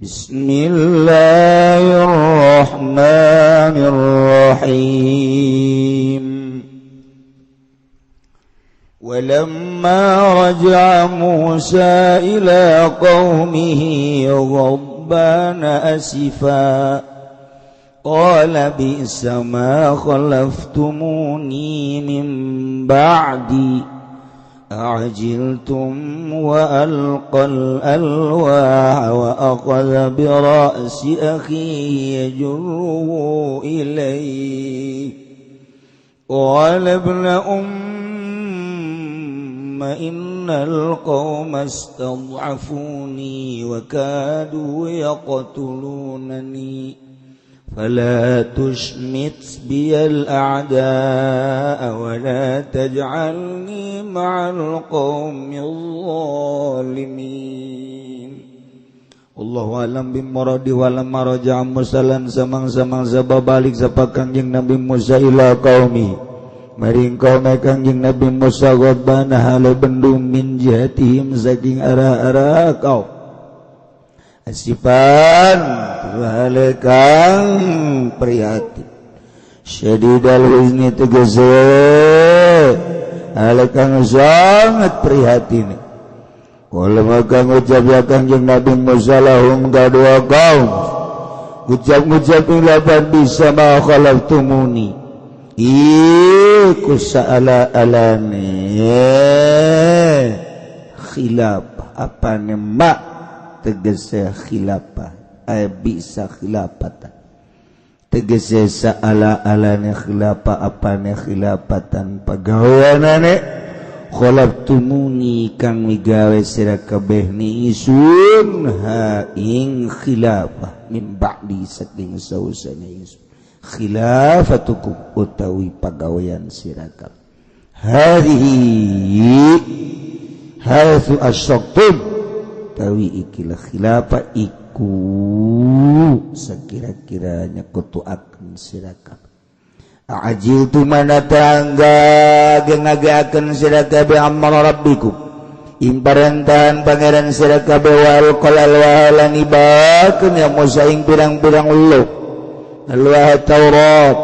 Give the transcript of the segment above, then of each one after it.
Bismillahirrahmanirrahim. Walamma raja'a Musa ila qaumihi ghabbana asifa qala bi'sa ma khalaftumuni min ba'di أعجلتم وألقى الألواح وأخذ برأس أخيه يجره إليه قال ابن إن القوم استضعفوني وكادوا يقتلونني فلا تشمت بي الأعداء ولا تجعلني مع القوم الظالمين. Allahu a'lam bimuradi. Walamma raja'a Musa lan samang-samang sababalik sapa Kangjeng Nabi Musa ila qaumi maring kaum Kangjeng Nabi Musa ghadbana hale bendung min jihatihim saking arah-arah kaum asifan halekang prihatin syadidal huzni tegese halekang sangat prihatin. Wala maka ngucap ya Kangjeng Nabi Musa lahum kadua kaum ngucap lapan bisa ma khalaftumuni iku sa'ala alane khilaf apa nema tegese khilafah bisa khilafatan tegese sa'ala alane khilafah apane khilafatan pagaweanane khalaftumuni kang migawe sira kabeh ni isun ha ing khilafah min ba'di saking sausane isun khilafatukum utawi pagawean sira kabeh hadhihi haitsu asyaqtum tawi ikilah khilafah iku sekira-kiranya kutuakeun sira kabeh ajiltu mana tangga gengagakeun sira kabeh amara rabbikum ing parentan pangeran sira kabeh wal qalal walan ibakeun ya Musa ing pirang-pirang uluk alwah Taurat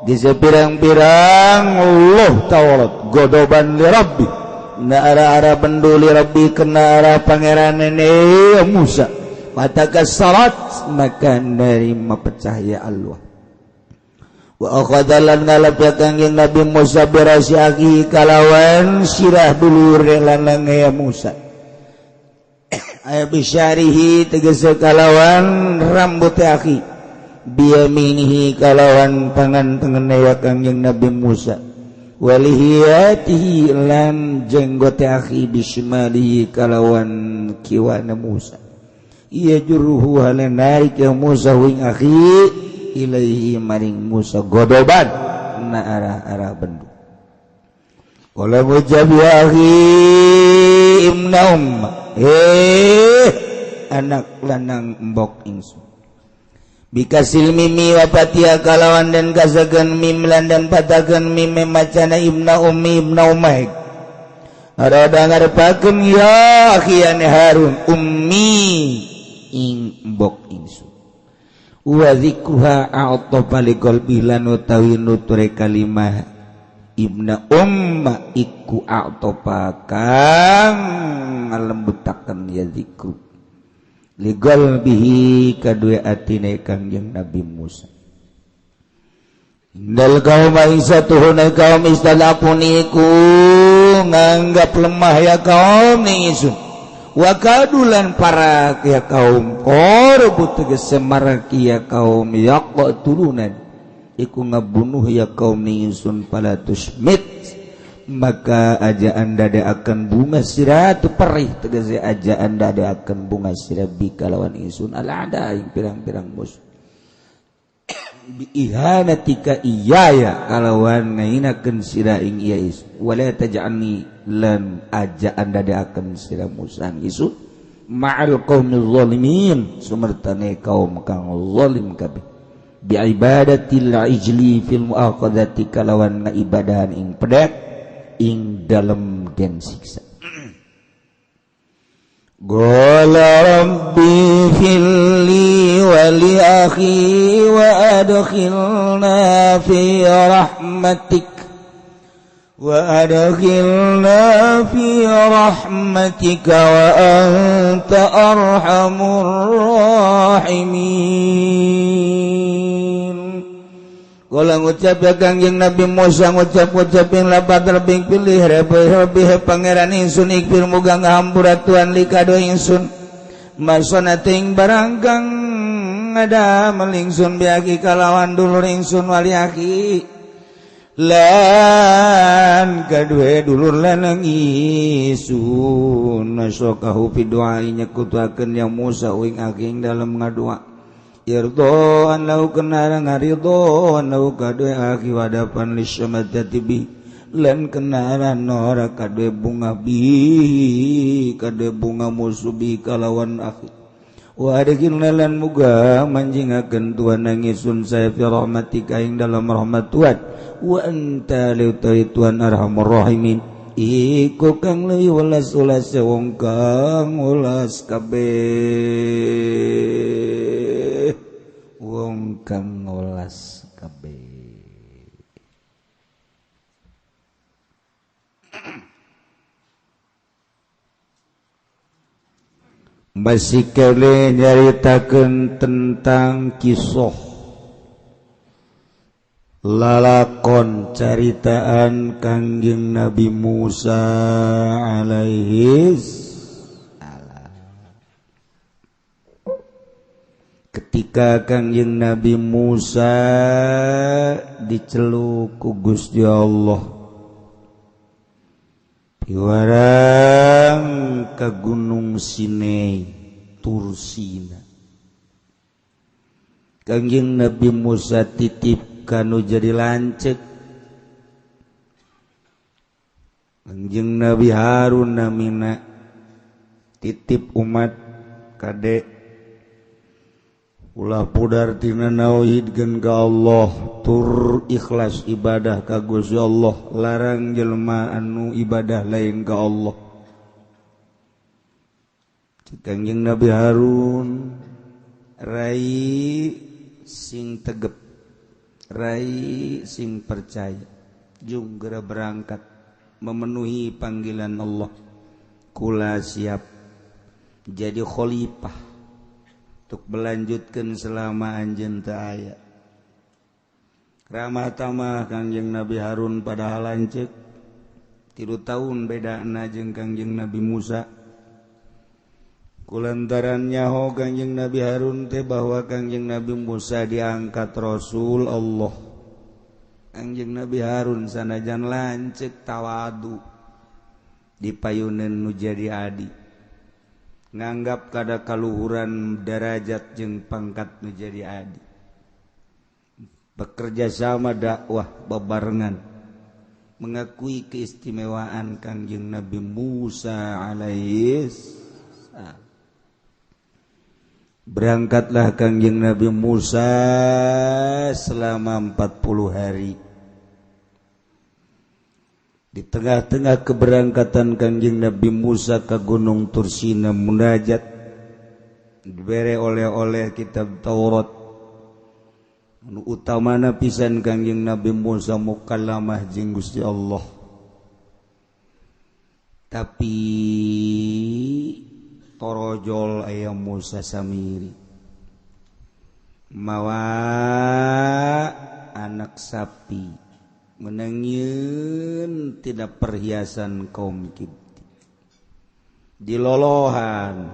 di sepirang-pirang uluk Taurat godoban li rabbi na arah-arah penduli rabbi kena arah pangeran ini Musa mata kasarat maka nerima pecahya Allah wa akhadalan ngalap ya Kangjeng Nabi Musa birasi akhi kalawan sirah dulur lanang ya Musa aya bisyarihi tegese kalawan rambut akhi biyaminihi kalawan tangan tengene ya Kangjeng Nabi Musa walihiyatihi lan jenggote akhi bismalihi kalawan kiwana Musa iya juruhu hale naik ya Musa wing akhi ilaihi maring Musa godoban na arah-arah bendu qala mujab ya akhi ibna anak lanang mbok ingsun bikasil mimi wa patiha kalawan dan kasagan mim lan dan patagan mim macana ibna ummai arada ngarepakeun ya akhiyane Harun ummi ing mbok ingsun wa dzikruha a'tafa li qalbi lan utawi nuture kalimah ibna umma iku a'tafa kang ngalembutaken ya zikru ligal bihi kadue atine Kangjeng Nabi Musa indal kaum aisatuhun kaum istalapuni ku nganggap lemah ya kaum nisun wa kadulan para ya kaum korbu tegese maraki ya kaum yaqtulunan iku ngabunuh ya kaum nisun pala tusmit maka aja anda akan bunga sirah tu perih tegese aja anda akan bunga sirah bi kalawan isun ala ada yang pirang-pirang musuh bi ihanatika iyaya kalawan ngainakeun sirah ing iya isun wala taj'alni lan aja anda akan sirah musan isun ma'al qaumil zalimin sumertane kaum kang zalim kabeh bi ibadatil ijli fil muaqadati kalawan ngaibadahan ing pedek ing dalam gen siksa Qala rabbi fili wa li akhi wa adkhilna fi rahmatik wa anta arhamur rahimin. Kala ngucap ya Kangjeng Nabi Musa ngucap yang lapat terbing pilih rabbi pangeran ingsun ikfir muga ngahampuratuan likado ingsun masana ting barangkang ada melingsun biaki kalawan dulur ingsun wali aki lan kadue dulur lanang isun nasokahu fi du'ai nyekutuakeun yang Musa uing aking dalam ngadua irdoan lau kenara ngaridon lau kadue aki wadapan lisyamadati bi lan kenara nora kadue bunga bi kadue bunga musubi kalawan aki wadikilna lan muga manjingakeun Tuhan nangisun saya fi rahmatika ing dalam rahmat Tuhan wa anta liutai Tuhan arhamur rahimin iku kang leuwih welas-welas wong kang welas kabeh wong kang welas kabeh. Masih kele nyaritakeun tentang kisah lalakon caritaan Kangjeng Nabi Musa alaihi salam. Ketika Kangjeng Nabi Musa diceluk ku Gusti Allah piwarang ka Gunung Sinai Tursina, Kangjeng Nabi Musa titip kanu jadi lancet Kangjeng Nabi Harun namina titip umat kade ulah pudar tina nauhidkeun ka Allah tur ikhlas ibadah ka Gusti Allah larang jelema anu ibadah lain ka Allah. Kangjeng Nabi Harun rai sing tegep rai sing percaya jung geura berangkat memenuhi panggilan Allah kula siap jadi khalifah untuk melanjutkan selama anjeun teu aya. Ramah tamah Kangjeng Nabi Harun padahal lanceuk 3 tahun bedana jeung Kangjeng Nabi Musa. Kulantaran nyaho Kangjeng Nabi Harun teh bahwa Kangjeng Nabi Musa diangkat Rasul Allah. Kangjeng Nabi Harun sanajan lanceuk tawadu dipayuneun nu jadi adi. Nganggap kada kaluhuran derajat jeung pangkat nu jadi adi. Bekerja sama dakwah bebarengan mengakui keistimewaan Kangjeng Nabi Musa alaihi salam. Berangkatlah Kangjeng Nabi Musa selama 40 hari. Di tengah-tengah keberangkatan Kangjeng Nabi Musa ke Gunung Tursina munajat dibere oleh-oleh kitab Taurat. Anu utamana pisan Kangjeng Nabi Musa mukallamah jeung Gusti Allah. Tapi torojol aya Musa samiri mawa anak sapi menangieun tidak perhiasan kaum Kipti dilolohan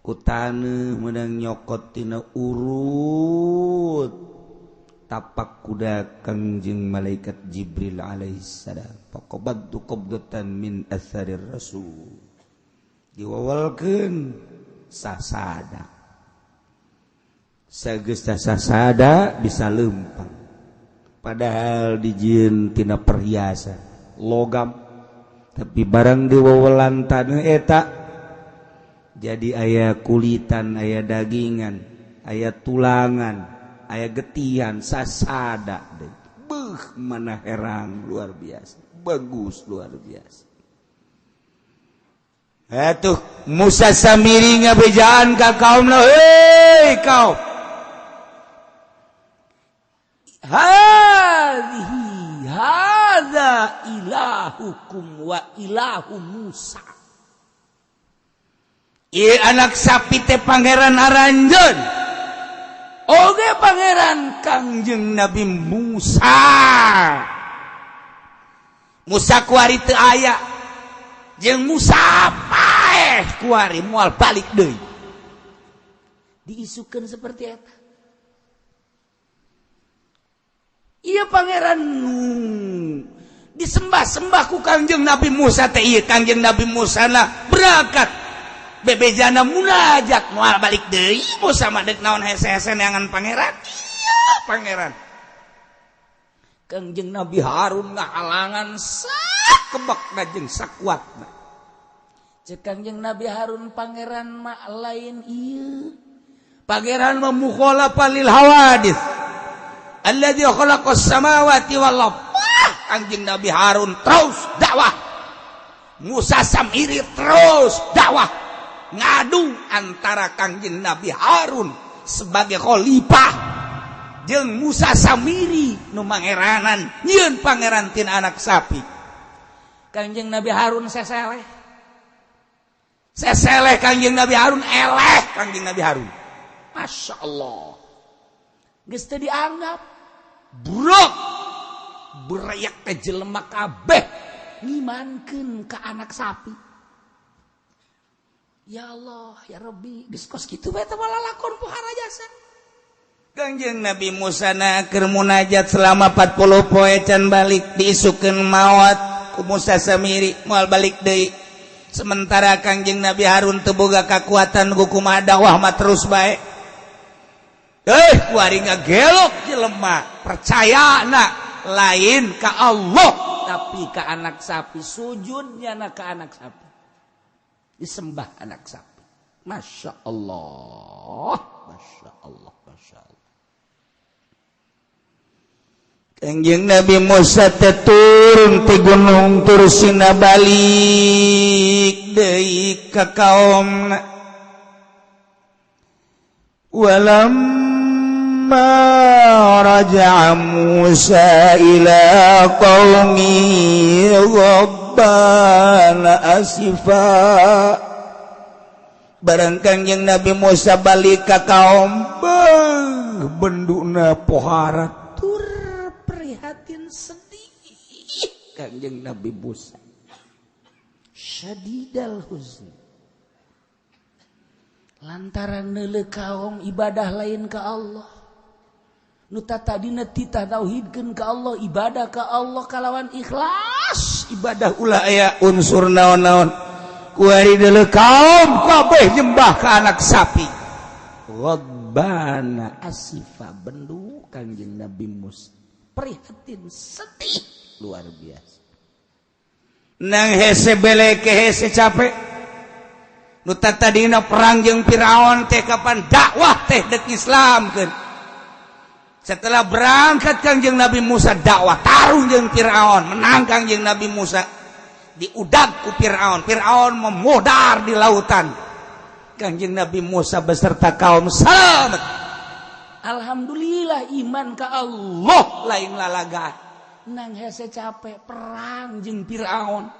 ku taneuh menang nyokot tina urut tapak kuda Kangjeng malaikat Jibril alaihissalam faqabattu qabdatan min atharir rasul diwawalkeun sasada sageus sasada bisa leumpang padahal dijieun tina perhiasan logam tapi barang diwawalan taneuh eta jadi aya kulitan aya dagingan aya tulangan aya getihan sasada beuh mana herang luar biasa bagus luar biasa. Atuh Musa samiri ngabejaan ka kaumna, hei kaum, hadza ilahukum wa ilahu Musa. Ieu anak sapi teh pangeran aranjeun. Oge pangeran Kangjeng Nabi Musa. Musa kuari teu aya. Jeung Musa paeh kuari moal balik deui. Diisukeun seperti eta. Iya pangeran disembah-sembah ku Kangjeng Nabi Musa teh ieu Kangjeng Nabi Musa na berangkat bebejana munajat moal balik deui Musa mah deuk naon hese-hese neangan pangeran. Iya pangeran. Kangjeng Nabi Harun ngahalangan sakebekna jeung sakuatna. Cek Kangjeng Nabi Harun pangeran mah lain ieu. Pangeran mah mukhalafa lil hawadits. Alladzi khalaqas samawati wal ardh. Kangjeng Nabi Harun terus dakwah. Musa Samiri terus dakwah. Ngadu antara Kangjeng Nabi Harun sebagai khalifah jeung Musa Samiri nu mangeranan nyieun pangeran tina anak sapi. Kangjeng Nabi Harun seseleh. Seseleh Kangjeng Nabi Harun, eleh Kangjeng Nabi Harun. Masya Allah. Geus teu dianggap. Buruk berayak teh jelema kabeh ngimankeun ka anak sapi. Ya Allah, ya Rabbi, geus kos kitu bae teh lalakon pohara jasa. Kangjeng Nabi Musa na keur munajat selama 40 poe can balik diisukeun maot ku Musa Samiri moal balik deui. Sementara Kangjeng Nabi Harun teu boga kakuatan kumaha dakwah mah terus bae. Kuari ngagelok jelema percayana lain ka Allah tapi ka anak sapi, sujudnya na ka anak sapi, disembah anak sapi. Masya Allah, Masya Allah, Masya Allah. Kangjeng Nabi Musa turun ti gunung Tursina balik deui ka kaumna. Raja Musa ila qaumi ghabbana asifa. Barang Kangjeng Nabi Musa balik ka kaum, benduna pohara tur prihatin sedih. Kangjeng Nabi Musa syadidal huzni lantaran neuleuh kaum ibadah lain ka Allah. Nu tadina titah tauhidkeun ka Allah, ibadah ka Allah kalawan ikhlas. Ibadah ulah aya unsur naon-naon. Kuari deuleuh kaum kabeh nyembah ka anak sapi. Rabbana asifa, bendu Kangjeng Nabi Musa prihatin sedih luar biasa. Nang hese beleke hese capek. Nu tadina perang jeung Firaun teh kapan dakwah teh deuk Islamkeun. Setelah berangkat Kangjeng Nabi Musa dakwah tarung jeung Firaun, menang Kangjeng Nabi Musa diudag ku Firaun. Firaun memodar di lautan. Kangjeng Nabi Musa beserta kaum selamat. Alhamdulillah iman ka Allah lain lalaga. Nang hese capek perang jeung Firaun.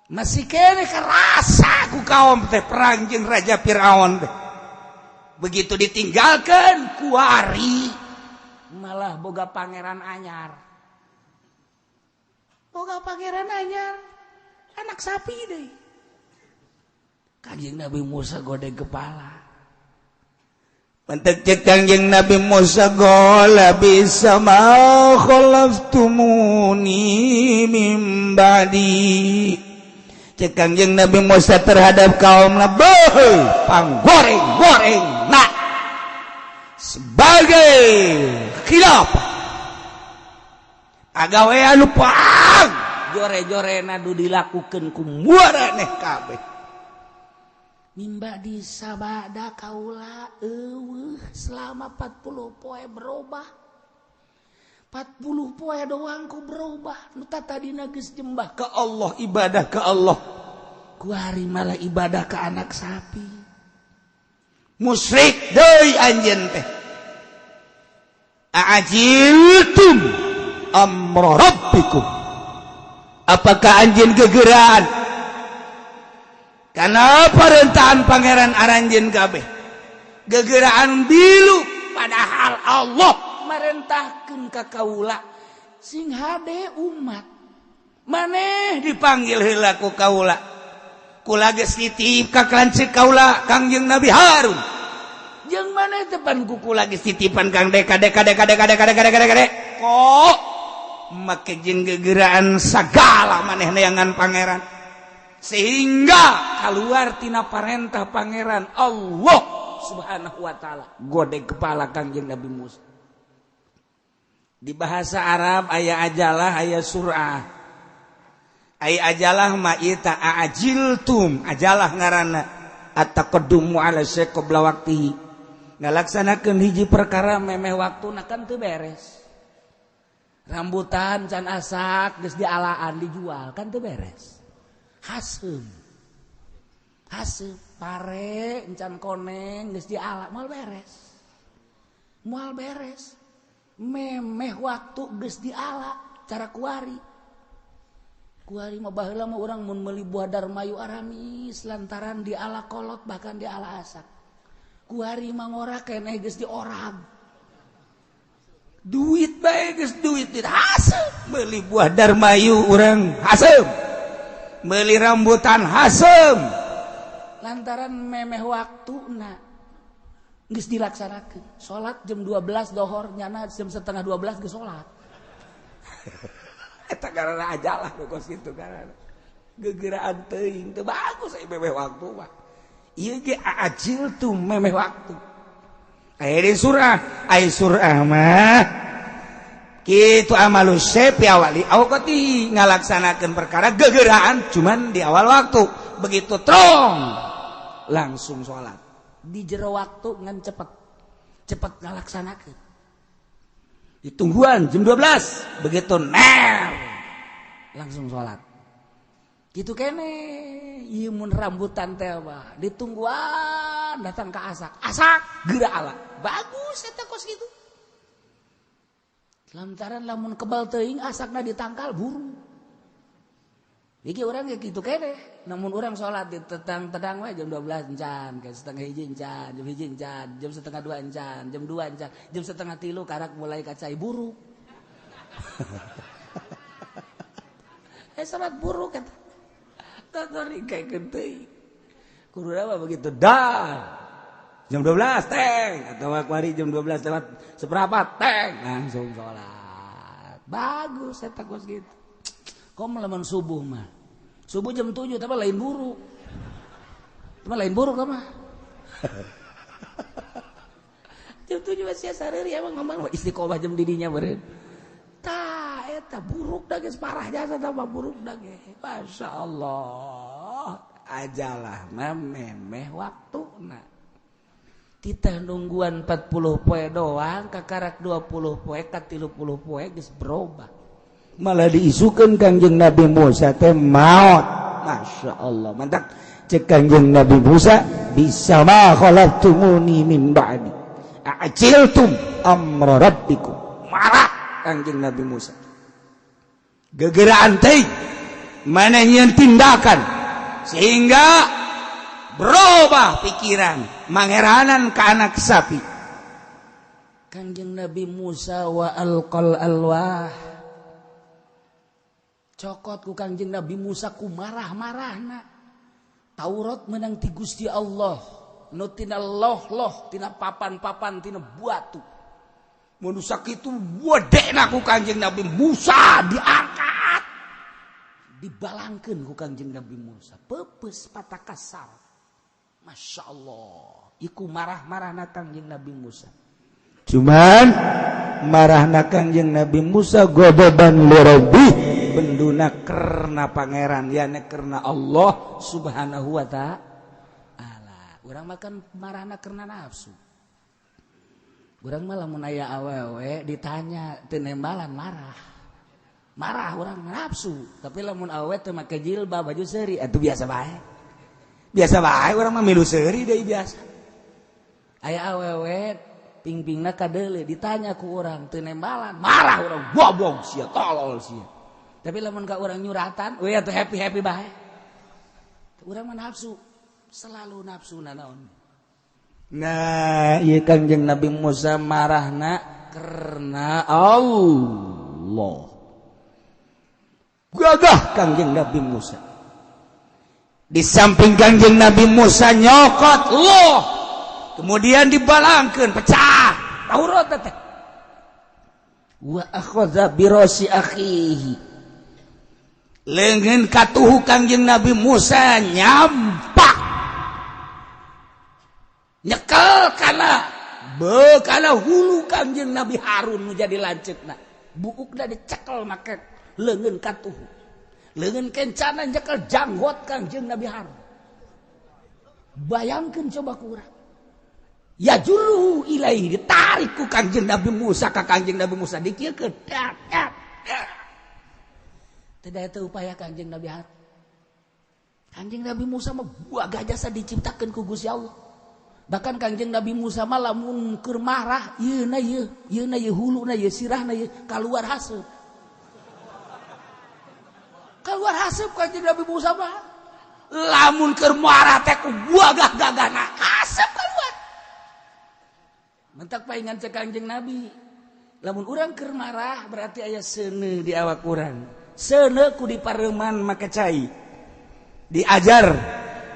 Masih kene kerasa ku kaum teh perang jeung Raja Firaun teh. Begitu ditinggalkan kuari malah boga pangeran anyar. Boga pangeran anyar anak sapi deh. Kangjeng Nabi Musa godeg kepala. Mentek cek Kangjeng Nabi Musa gola bisa ma khalaftumuni min ba'di. Cek Kangjeng Nabi Musa terhadap kaumna, panggoreng-goreng nak sebagai khilafah agawean pang jore-jorena du dilakukeun ku muaraneh kabeh. Mimba di sabada kaula selama 40 poe berubah. 40 poe doang ku berubah. Nu tadina geus jembah ka Allah, ibadah ka Allah. kuari malah ibadah ke anak sapi. Musyrik deui anjeun teh. A'ajiltum amra rabbikum. Apakah anjeun gegeraan kana perintahan pangeran aranjeun kabeh? Gegeraan bilu padahal Allah merintahkeun ka kaula sing hade umat. Maneh dipanggil heula ku kaula. Kula geus titip ka lanceuk kaula Kangjeng Nabi Harun. Jeung maneh tepan ku kula geus titipan Kang Deka. Kok make jeung gegeraan sagala maneh neangan pangeran sehingga keluar tina parentah pangeran Allah Subhanahu wa taala godeg kepala Kangjeng Nabi Musa. Di bahasa Arab aya ajalah aya surah. Aya ajalah ma ieu ta ajiltum, ajalah ngaranna at-taqaddumu ala syai' qabla waqtihi. Ngalaksanakeun hiji perkara memeh waktuna kan teu beres. Rambutan can asak geus dialaan dijual kan teu beres. Haseum pare encan koneng geus diala moal beres. Memeh waktu geus diala cara kuari mah baheula mah urang mun meuli buah darmayu aramis lantaran diala kolot bahkan diala asak. Kuari mah ngora keneh geus diorag. Duit bae geus duit haseum. Meuli buah darmayu urang haseum. Meuli rambutan haseum. Lantaran memeh waktuna geus dilaksanakeun. Salat jam 12 dohor nyana jam setengah 12 geus salat. Eta karana ajalah kos kitu karana gegeraan teuing teu bagus aya memeh waktu mah. Ieu ge ajiltum memeh waktu. Aya di surah mah kitu amalu syai' awali awqati ngalaksanakeun perkara gegeraan cuman di awal waktu. Begitu trong langsung salat. Di jero waktu ngan cepet ngalaksanakeun. Ditungguan jam 12 begitu langsung sholat gitu kene ieu mun rambutan teh mah ditungguan datang ke asak geura ala bagus eta kos kitu lantaran lamun kebal teuing asakna ditangkal buru iki urang ge kitu kene namun urang sholat di tedang we jam 12 encan ke setengah hiji encan jam hiji encan jam setengah 2 encan jam 2 encan jam setengah 3 karak mulai kacai buruk salat buruk eta tatori kaekeun teuing kudu mah begitu dah jam 12 teng atawa kuari jam 12 lewat seperempat teng langsung sholat bagus eta kos gitu. Kok lamun subuh mah. Subuh jam 7 tapi lain buruk. Cuma lain buruk mah. Jam 7 masih sareuri emang ngomong istiqomah jam didinya beureun. Tah eta buruk da geus parah jasa tah buruk da ge. Masyaallah. Ajalah memeh waktuna. Titah nungguan 40 poe doang kakarak 20 poe ka 30 poe geus berubah. Malah diisukeun Kangjeng Nabi Musa teh maot. Masya Allah mantap cek Kangjeng Nabi Musa bisa ma khalaqtumuni min ba'di a'jiltum amra rabbikum. Marah Kangjeng Nabi Musa gegeraan teh mana nyeun tindakan sehingga berubah pikiran mangeranan ke anak sapi. Kangjeng Nabi Musa wa alqal alwah cokot ku Kangjeng Nabi Musa ku marah-marahna. Taurat menang ti Gusti Allah. Nu tina loh tina papan-papan tina batu. Mun sakitu wedena ku Kangjeng Nabi Musa diangkat. Dibalangkeun ku Kangjeng Nabi Musa. Peupeus patakasar. Masya Allah. Iku marah-marahna Kangjeng Nabi Musa. Cuman marahna Kangjeng Nabi Musa godoban li rabbih benduna karena pangeran yana karena Allah Subhanahu wa taala. Urang makan marahna karena nafsu. Urang mah lamun aya awewe ditanya teu nembalan marah urang nafsu, tapi lamun awewe teu make jilbab baju seuri atuh biasa bae. Biasa bae urang mah milu seuri deui biasa. Aya awewe pingpingna kadeuleu ditanya ku urang teu nembalan, marah urang, bobong sia tolol sia. Tapi lamun ka urang nyuratan, we atuh happy-happy bae. Urang mah nafsu, selalu nafsuna naon. Nah, ieu Kangjeng Nabi Musa marahna karena Allah. Gagah Kangjeng Nabi Musa. Di samping Kangjeng Nabi Musa nyokot loh. Kemudian dibalangkeun pecah. Taurat teh. Wa akhadha bi rasi akhihi. Leungeun katuhu Kangjeng Nabi Musa nyampak. Nyekel kana hulu Kangjeng Nabi Harun nu jadi lanceukna. Buukna dicekel make leungeun katuhu. Leungeun kencana nyekel janggot Kangjeng Nabi Harun. Bayangkeun coba ku urang. Ya juru ilaihi ditarik ku Kangjeng Nabi Musa ka Kangjeng Nabi Musa dikieukeun. Teu eta upaya Kangjeng Nabi Harun. Kangjeng Nabi Musa mah buaga jasa diciptakeun ku Gusti Allah. Bahkan Kangjeng Nabi Musa mah lamun keur marah, yeuna ieu huluna ieu sirahna ieu kaluar haseup. Kaluar haseup Kangjeng Nabi Musa mah. Lamun keur marah teh ku buagah-gagahna haseup kaluar. Mentak paingan cek Kangjeng Nabi. Lamun urang keur marah berarti aya seuneu di awak urang. Seuneu ku dipareuman make cai. Diajar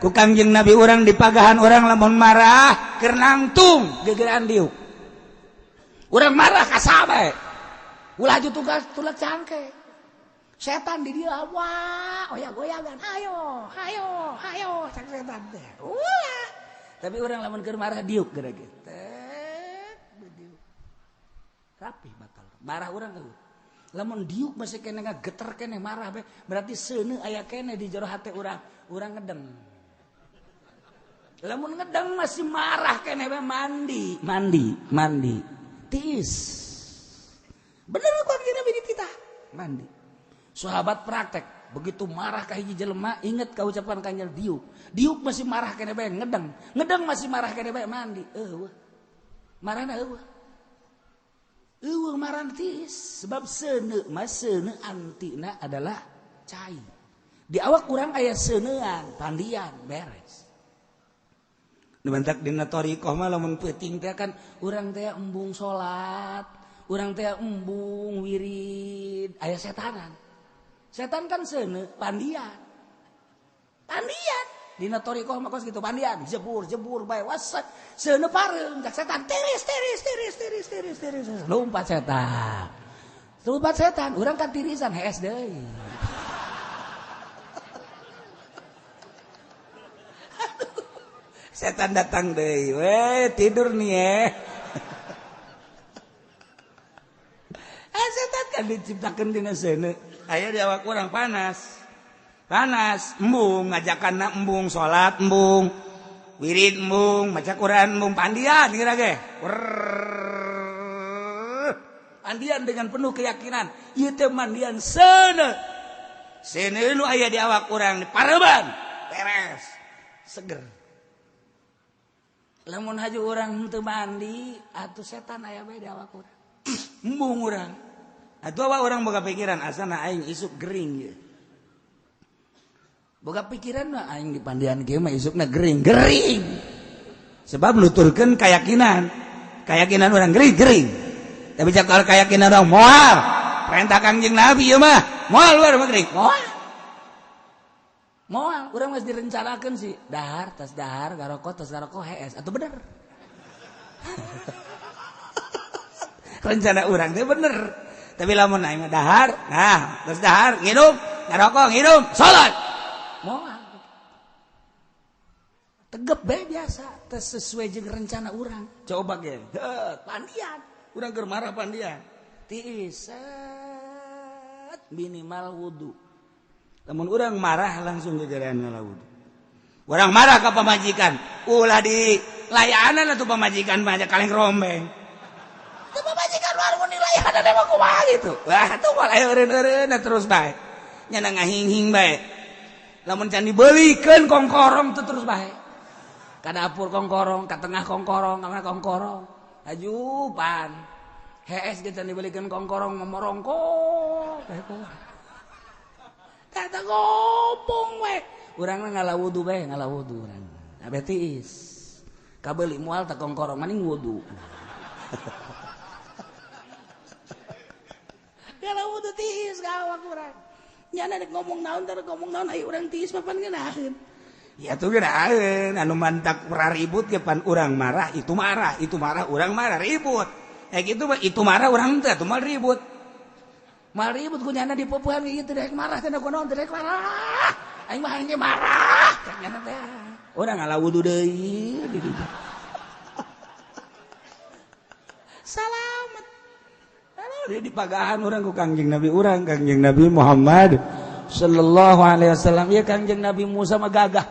ku Kangjeng Nabi urang di pagahan urang lamun marah keur nangtung gegeran diuk. Urang marah ka sabae. Ulah aju tugas tulak cangke. Setan di dia wah goyang-goyangan. Hayo cak setan teh. Ulah. Tapi urang lamun keur marah diuk geura gitu. Rapih batal. Marah urang eueuh. Lamun diuk masih kene ngageter kene marah be, berarti seuneu aya kene di jero hate urang. Urang ngedeng. Lamun ngedeng masih marah kene be mandi. Tiis. Bener kok Nabi dititah. Mandi. Sahabat praktek, begitu marah ka hiji jelema inget ka ucapan Kanjeng diuk. Diuk masih marah kene be ngedeng. Ngedeng masih marah kene be mandi. Eueuh. Marahna eueuh. Eueuh maran tiis sebab seuneu antina adalah cai. Di awak urang aya seuneuan, pandian, beres. Nu bentak dina thariqah mah lamun peuting teh kan urang teh embung salat, urang teh embung wirid, aya setanan. Setan kan seuneu, pandian. Dina thariqah mah kos kitu pandian, jebur bae wasak. Seuneu pareung cak setan tiris. Lompat setan, urang kan tirisan hees deui. Setan datang deui, we tidur nih setan kan diciptakeun dina seuneu. Aya di awak urang panas, embung ngajakanna embung salat embung wirid embung maca Quran embung pandian kira ge. Pandian dengan penuh keyakinan ieu teh mandian seuneu nu aya di awak urang dipareuban beres seger. Lamun haju urang teu mandi atuh setan aya bae di awak urang. Embung urang. Atuh awak urang boga pikiran asana aing isuk gering ye. Boga pikiran mah aing di pandian kieu mah isukna gering. Sebab nuturkeun keyakinan urang gering. Tapi cakal keyakinan urang moal. Perintah Kangjeng Nabi ieu mah moal luar mah gering. Moal, urang geus direncanakeun sih. Dahar garoko hees atuh bener. Rencana urang teh bener. Tapi lamun aing dahar, tos dahar ngidup, ngarokok, salat. Moal. Tegep bae biasa, teu sesuai jeung rencana urang. Coba ge, pandian. Urang keur marah pandian. Tiis minimal wudu. Lamun urang marah langsung gegerean ngalawudu. Urang marah ka pamajikan, ulah di layanan atuh pamajikan mah kaleng rombeng. Teu pamajikan warung di layanan emang kumaha gitu. Wah, tuh malah eureun-eureun terus bae. Nya ngahing-hing bae. lamun can dibelikeun kongkorong teu terus bae. Ka dapur kongkorong, ka tengah kongkorong, ka kongkorong. Ajupan. Hees ge can dibelikeun kongkorong momorongkok. Kata ngomong we. Urang ngalah wudu bae, ngalah wudu urang. Abeh tiis. Kabeuli moal teh kongkorong maning wudu. Ngalah wudu tiis gawak urang. Nya nek ngomong naon teh ngomong naon aya urang tiis papan ngeunaheun. Ya tuh geunaheun anu mantak ribut ge pan urang marah, itu marah urang marah ribut. Kitu mah itu marah urang teh atuh mal ribut. Mal ribut ku nyana di peupuhan ieu teh daek marah teh naon teh daek marah. Aing mah hanya marah. Nyana teh. Urang ngalah wudu deui di dieu. Salamet. Lalu di pagahan urang ku Kangjeng Nabi urang, Kangjeng Nabi Muhammad sallallahu alaihi wasallam. Ieu Kangjeng Nabi Musa mah gagah.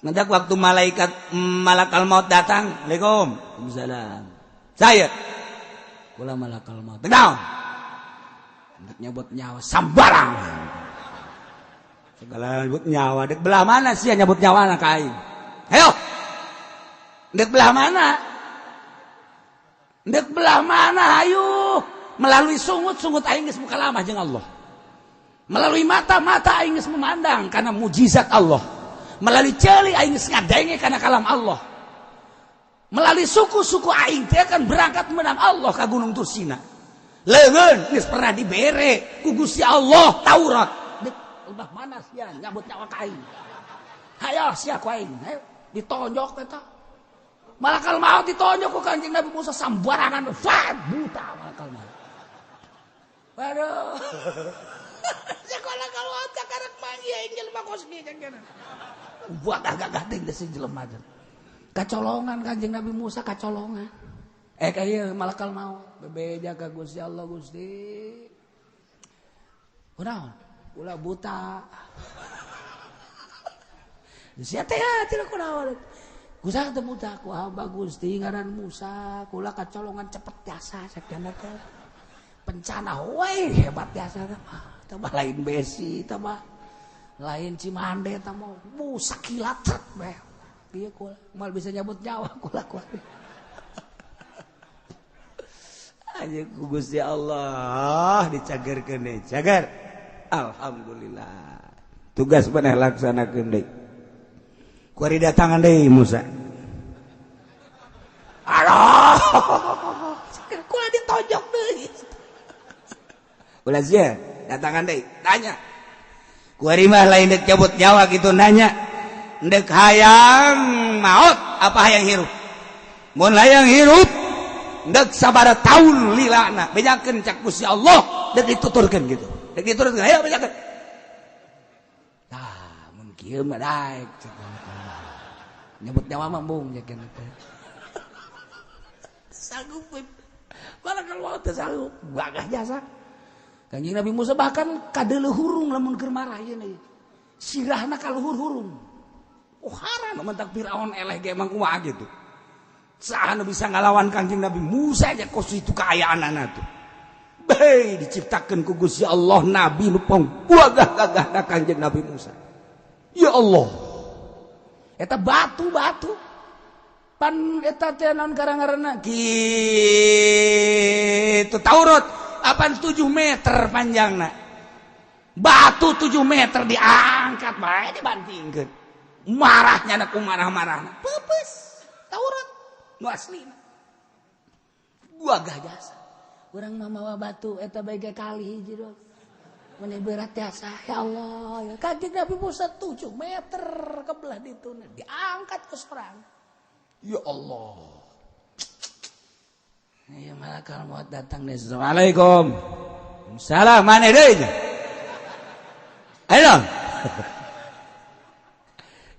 Ngedak waktu malakal maut datang. Assalamualaikum. Waalaikumsalam. Saya. Kula malakal maut. Naon? Hendak nyabot nyawa sambarang. Segala nyabot nyawa. Dek belah mana sih nyabot nyawa anak aing? Ayo. Dek belah mana? Dek belah mana? Ayo. Melalui sungut aing geus muka lamah jeung Allah. Melalui mata aing geus memandang karena mujizat Allah. Melalui celi aing geus ngadenge kana kalam Allah. Melalui suku aing teh akan berangkat menang Allah ka Gunung Tursina. Leungeun geus pernah dibere ku Gusti Allah Taurat. Dek udah mana sia nyabut nyawa ka aing. Hayo sia ku aing, hayo ditonjok eta. Malakal maut ditonjok ku Kanjeng Nabi Musa sambarangan buta malakal maut. Waduh. Sekolah kalau ada karek mangi aing jelema kosmi jeung buat agak ganteng deh si jelema teh. Kacolongan Kanjeng Nabi Musa kacolongan. Kaya malakal maut bebeja ka Gusti Allah Gusti. Kunaon? Ulah buta. Sia teh tina kunaon? Kusaha teh buta ku hamba Gusti ngaran Musa, kula kacolongan cepet biasa sakjana teh. Bencana we hebat biasa teh mah. Teh lain besi teh mah. Lain Cimande teh mah Musa kilat bae. Ieu kula mal bisa nyabut nyawa kula. Aja ku Gusti Allah dicagerkeun deui. Cager. Alhamdulillah. Tugas beuneh laksanakeun deui. Kuari datangan deui Musa. Aduh. Kula ditonjok deui. Ulah sia datangan deui. Tanya. Kuari mah lain dek cabut nyawa gitu nanya. Dek hayang maut apa hayang hirup? Mun hayang hirup dek sabaraha taun lilana bejakeun cak Gusti Allah dek dituturkeun gitu. Dek dituturkeun ayo bejakeun. Tah mun kieu mah daek nyebut nyawa mah mung yakin teh. Sanggup. Malakal maut teh sanggup. Bagah jasa. Kanjeng Nabi Musa bahkan kadeuleuhurung lamun keur marah ieu nih. Sirahna kaluhur-hurung. Haran mentak Firaun eleh ge emang kumaha gitu. Saha nu bisa ngalawan Kanjeng Nabi Musa aja kos itu kaayaanana tuh. Bae diciptakeun ku Gusti Allah nabi nu panggagah-gagahna Kanjeng Nabi Musa. Ya Allah. Eta batu-batu. Pan eta teh naon karangaranna? Kitu Taurat. Apaan 7 meter panjangna. Batu 7 meter diangkat bae dibantingkeun. Marahnya na kumarah-marahna. Peupeus Taurat nu aslina. Gagah jasa. Urang mah mawa batu eta bae ge kali hiji dong. Mun berat jasa ya Allah. Kanjeng Nabi Musa 7 meter kebelah dituna diangkat ku sorang. Ya Allah. Ya malakal maut datang deh. Assalamualaikum. Salam mana deui? Ayo.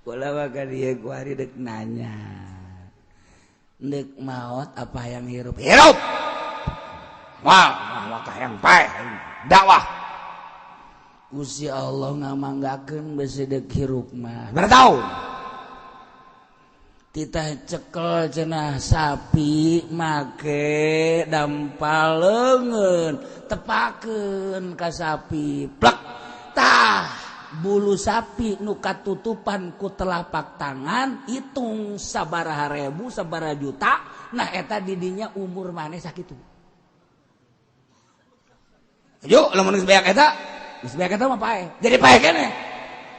Kula maka dia kuari dek nanya. Dek maut apa yang hirup? Hirup. Wah, maka yang baik. Dakwah. Gusti Allah ngamanggakeun besi dek hirup mah. Bertahun. Titah cekel cenah sapi make dampal leungeun tepakeun ka sapi plek tah bulu sapi nuka tutupan ku telapak tangan hitung sabaraha ribu sabaraha juta nah eta didinya umur maneh sakitu yuk lamun geus beak eta mah pae jadi pae keneh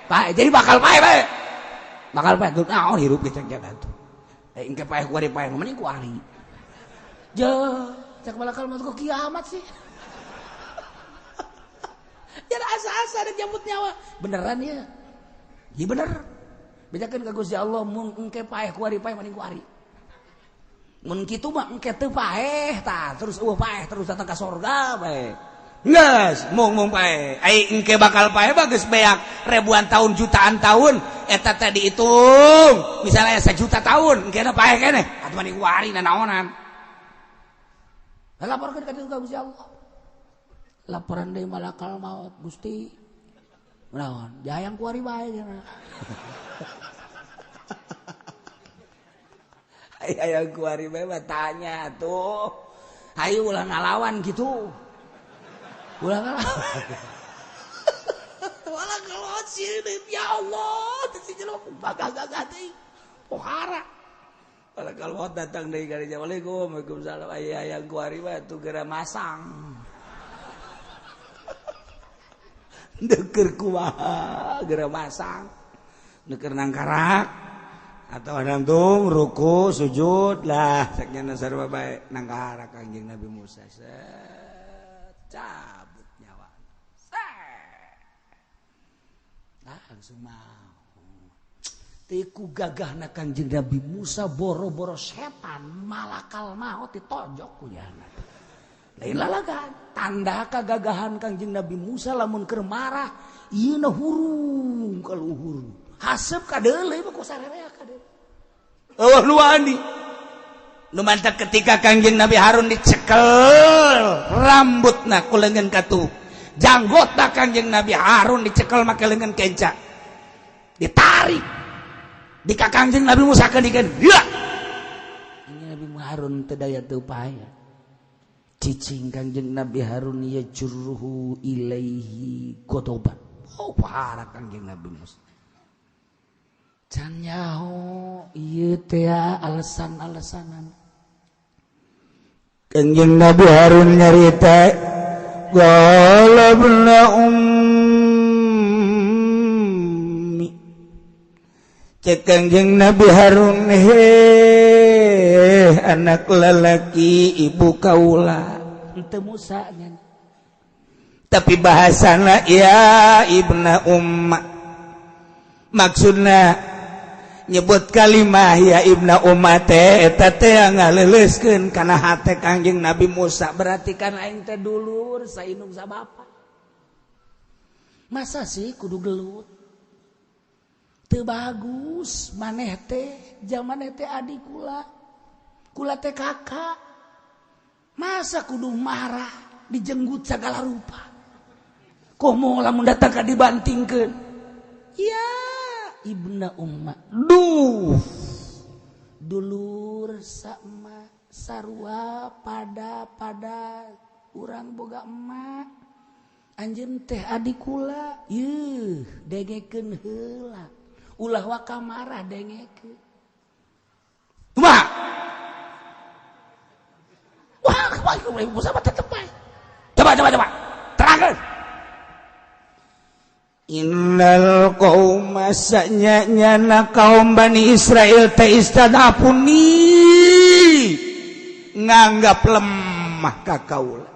pae jadi bakal pae naon hirup ge cek jaga tuh engke pae ku ari pae mending ku ari jeung cek balakal mah kok kiamat sih jadi asa-asa ada jambut nyawa beneran ya iya bener bedakan ka Gusti Allah mun engke paeh ku ari paeh mending ku ari mun kitu mah engke teu paeh tah terus paeh terus datang ka sorga bae geus mung paeh ai engke bakal paeh bagus beak ribuan tahun jutaan tahun eta teh dihitung misalnya 1 juta tahun engke na paeh keneh atuh mending ku ari nanaonan laporkeun ka Gusti Allah laporan dari malakal maut Gusti naon jayang kuari bae cenah hayang kuari bae tanya tuh hayu ulah ngalawan gitu ulah ngalawan wala kalot sih ya Allah teh si jelema gagah-gagah teh pohara wala kalot datang deui ka Assalamualaikum Waalaikumsalam hayang kuari bae tuh geura masang deker kumaha geura masang deker nangkarak atau nantung ruku sujud lah sakjana sarua bae nangkarak Kangjeng Nabi Musa cabut nyawa langsung mau tiku gagahna Kangjeng Nabi Musa boro-boro setan malakal maut ditojok ku yana lain lalagan tanda kagagahan Kangjeng Nabi Musa lamun keur marah ieu na hurung ka luhur haseup ka deuleu mah ku sarerea ka deuleu eueuh nu wani nu mantap ketika Kangjeng Nabi Harun dicekel rambutna ku leungeun katup janggotna Kangjeng Nabi Harun dicekel make leungeun kenca ditarik di ka Kangjeng Nabi Musa keundikeun ya Nabi Harun teu daya teu upaya cicing Kangjeng Nabi Harun ya jurruhu ilaihi godoban parah Kangjeng Nabi Musa can nyaho ieu teh alasan-alasanan Kangjeng Nabi Harun nyarita qalabna ummi cek Kangjeng Nabi Harun anak lalaki ibu kaula teu Musa nya tapi bahasana ya ibna umma maksudna nyebut kalimah ya ibna umma teh eta teh ngaleuleskeun kana hate Kangjeng Nabi Musa berarti kan aing teh dulur saindung sabapa masa sih kudu gelut teu bagus maneh teh jamaneh teh adik kula teh kakak masa kudu marah dijenggut segala rupa komo lamun datang ka dibantingkeun ya ibna umma duh dulur sama sarua pada urang boga emak anjeun teh adik kula yeuh dengekeun heula ulah waka marah dengekeun coba terangkan innal qauma sa'nyana kaum Bani Israel teh istadapuni nganggap lemah ka kaula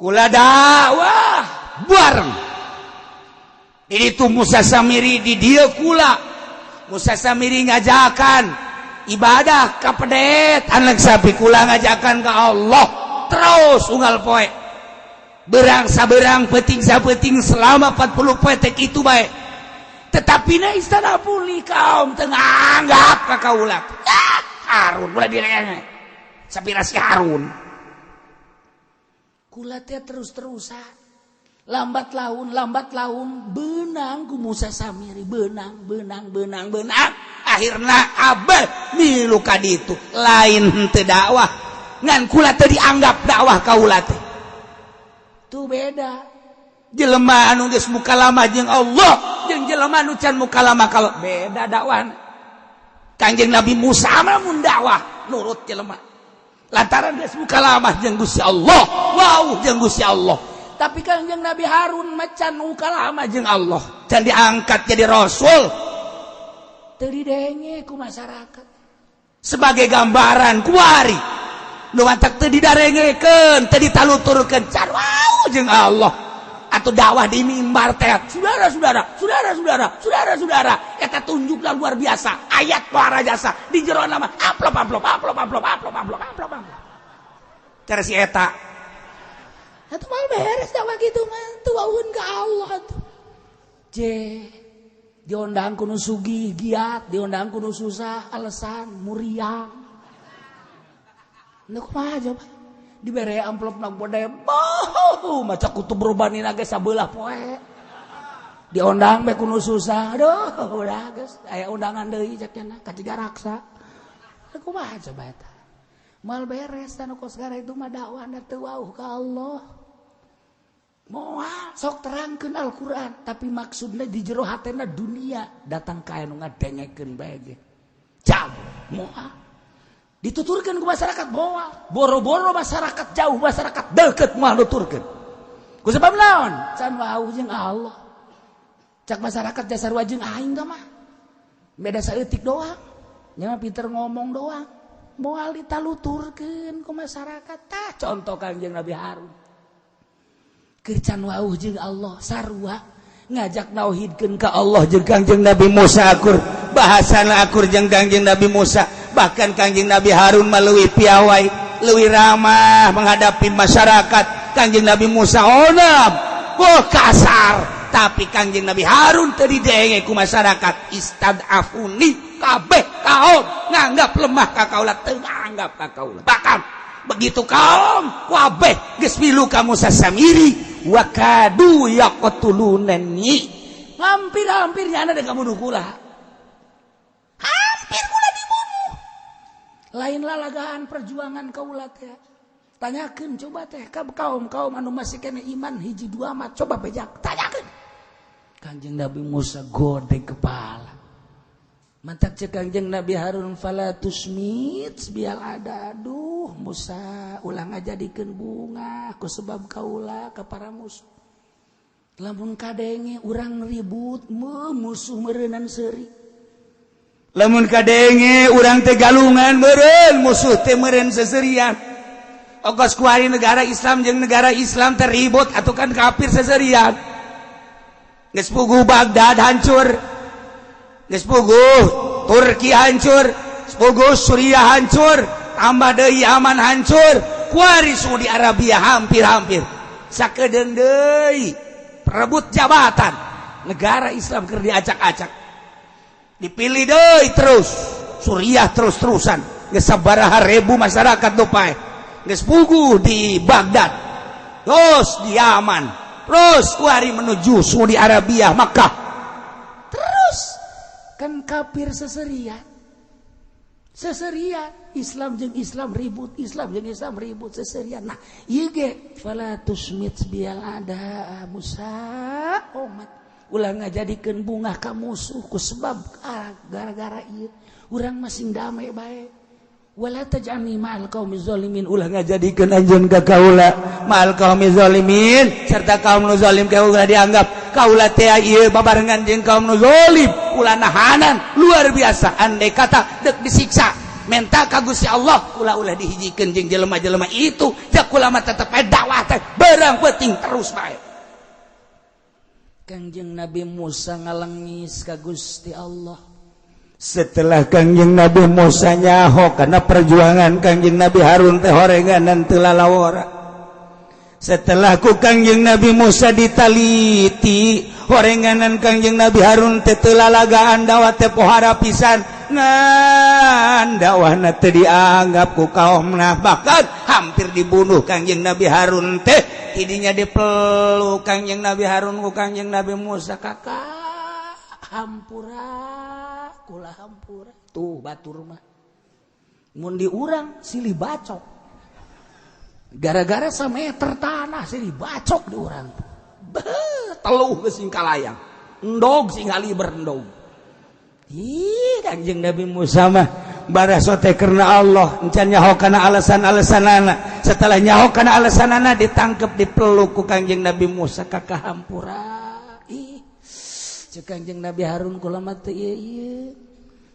kula dakwah bareng ini tuh Musa Samiri di dia kula Musa Samiri ngajakan ibadah ka pedet anak sapi kula ngajakan ka Allah terus unggal poe berang saberang peting sapeting selama 40 poe teh kitu bae tetapi na istana puli kaum teu nganggap ka kaula Harun ulah direnge sapira si Harun kula teh terus-terusan lambat laun benang ku Musa Samiri benang akhirna abah milu ka ditu lain henteu dakwah ngan kula teu dianggap dakwah kaula teh tuh beda jelema anu geus mukalamah jeung Allah jeung jelema anu can mukalamah kalau beda dakwana. Kanjeng Nabi Musa mah mun dakwah nurut jelema lantaran geus mukalamah jeung Gusti Allah, wow jeung Gusti Allah. Tapi Kanjeng Nabi Harun macan mukalamah jeung Allah can diangkat jadi rasul teu didenge ku masyarakat sebagai gambaran kuari nu mantak teu didarengekeun teu ditaluturkeun can wow jeung Allah. Atau dakwah di mimbar teh saudara-saudara eta tunjuklah luar biasa ayat para jasa di jero nama amplop cara si eta atuh mal beres dakwah kitu mah tuaun ka Allah atuh diundang ku nu sugih giat diundang ku nu susah alasan muriang nu kumaha coba dibere amplop nak bodai maca kutub robani ge sabelah poe diondang be kuno susah aduh udah geus aya undangan deui cek cenah ka Cigaraksa kumaha coba eta mal beres anu kos gara itu mah dakwah teu wauh ka Allah moal sok terangkeun Al-Qur'an tapi maksudna di jero hatena dunia datang ka anu ngadengekeun bae ge jauh moal dituturkan ke masyarakat moal boro-boro masyarakat jauh masyarakat deket moal nuturkeun ku sebab naon can wauh jeung Allah cak masyarakat dasar wajeng aing tah mah beda saeutik doang nya pinter ngomong doang moal ditaluturkeun ku masyarakat tah contoh Kanjeng Nabi Harun keur can wauh jeung Allah sarua ngajak nauhidkeun ka Allah jeung Kanjeng Nabi Musa akur bahasana akur jeung Kanjeng Nabi Musa. Bahkan Kanjeng Nabi Harun melalui piawai leuwih ramah menghadapi masyarakat. Kanjeng Nabi Musa onam kasar tapi Kanjeng Nabi Harun teu didenge ku masyarakat istadafuni kabeh kaum nganggap lemah ka kaula teu nganggap ka kaula bahkan begitu kaum kabeh geus milu ka Musa samiri wa kadu yaqtulunani hampir-hampir nyana deuk kamu kula hampir kula dibunuh lain lalagaan perjuangan kaula teh tanyakeun coba teh ka kaum anu masih kene iman hiji dua mah coba bejak tanyakeun Kanjeng Nabi Musa gode kepala mantak cek Kanjeng Nabi Harun fala tusmit bial ada aduh Musa ulang ngajadikeun bunga ku sebab kaula ka para musuh lamun kadenge urang ribut musuh meureunan seuri lamun kadenge urang teh galungan meureun musuh teh meureun seseurian ongkos kuari negara Islam jeung negara Islam terribut atuh kan kafir seseurian geus puguh Baghdad hancur geus puguh Turki hancur geus puguh Suriah hancur tambah deui Yaman hancur kuari Saudi Arabia hampir-hampir sakedeung deui perebut jabatan negara Islam keur diacak-acak dipilih deui terus Suriah terus-terusan geus sabaraha ribu masyarakat nu paeh geus puguh di Baghdad terus di Yaman terus kuari menuju Saudi Arabia Makkah terus kan kafir seserian Islam jeung Islam ribut seserian nah ieu ge fala tusmit bial ada Musa umat ulah ngajadikeun bunga ka musuh ku sebab gara-gara ieu urang masing damai bae wala taj'alni ma'al qaumi zalimin ulah ngajadikeun anjeun ka kaula ma'al qaumi zalimin serta kaum nu zalim kaula dianggap kaula teh ieu babarengan jeung kaum nu zalim ulah nahanan luar biasa andai kata deuk disiksa menta ka Gusti Allah ulah dihijikeun jeung jelema-jelema itu jak kula mah tetep dakwah teh barang penting terus bae Kanjeng Nabi Musa ngalengis ka Gusti Allah setelah Kanjeng Nabi Musa nyaho karena perjuangan Kanjeng Nabi Harun teh horenganan teu lalawara setelah ku Kanjeng Nabi Musa ditaliti horenganan Kanjeng Nabi Harun teh teu lalagaan dakwah teh pohara pisan ngan dakwahna teu dianggap ku kaumna bahkan hampir dibunuh Kanjeng Nabi Harun teh idinya dipeluk Kanjeng Nabi Harun ku Kanjeng Nabi Musa kakak hampura kula hampura tuh batur mah mun diurang silih bacok gara-gara sameter tanah silih bacok diurang teluh geus sing kalayang endog sing ngaliber endog. Kanjeng Nabi Musa mah baraso teh karena Allah encan nyaho kana alasan-alasanana. Setelah nyaho kana alasanana ditangkep dipeluk ku Kanjeng Nabi Musa ka kahampura. Cek Kanjeng Nabi Harun kula mah teu ieu.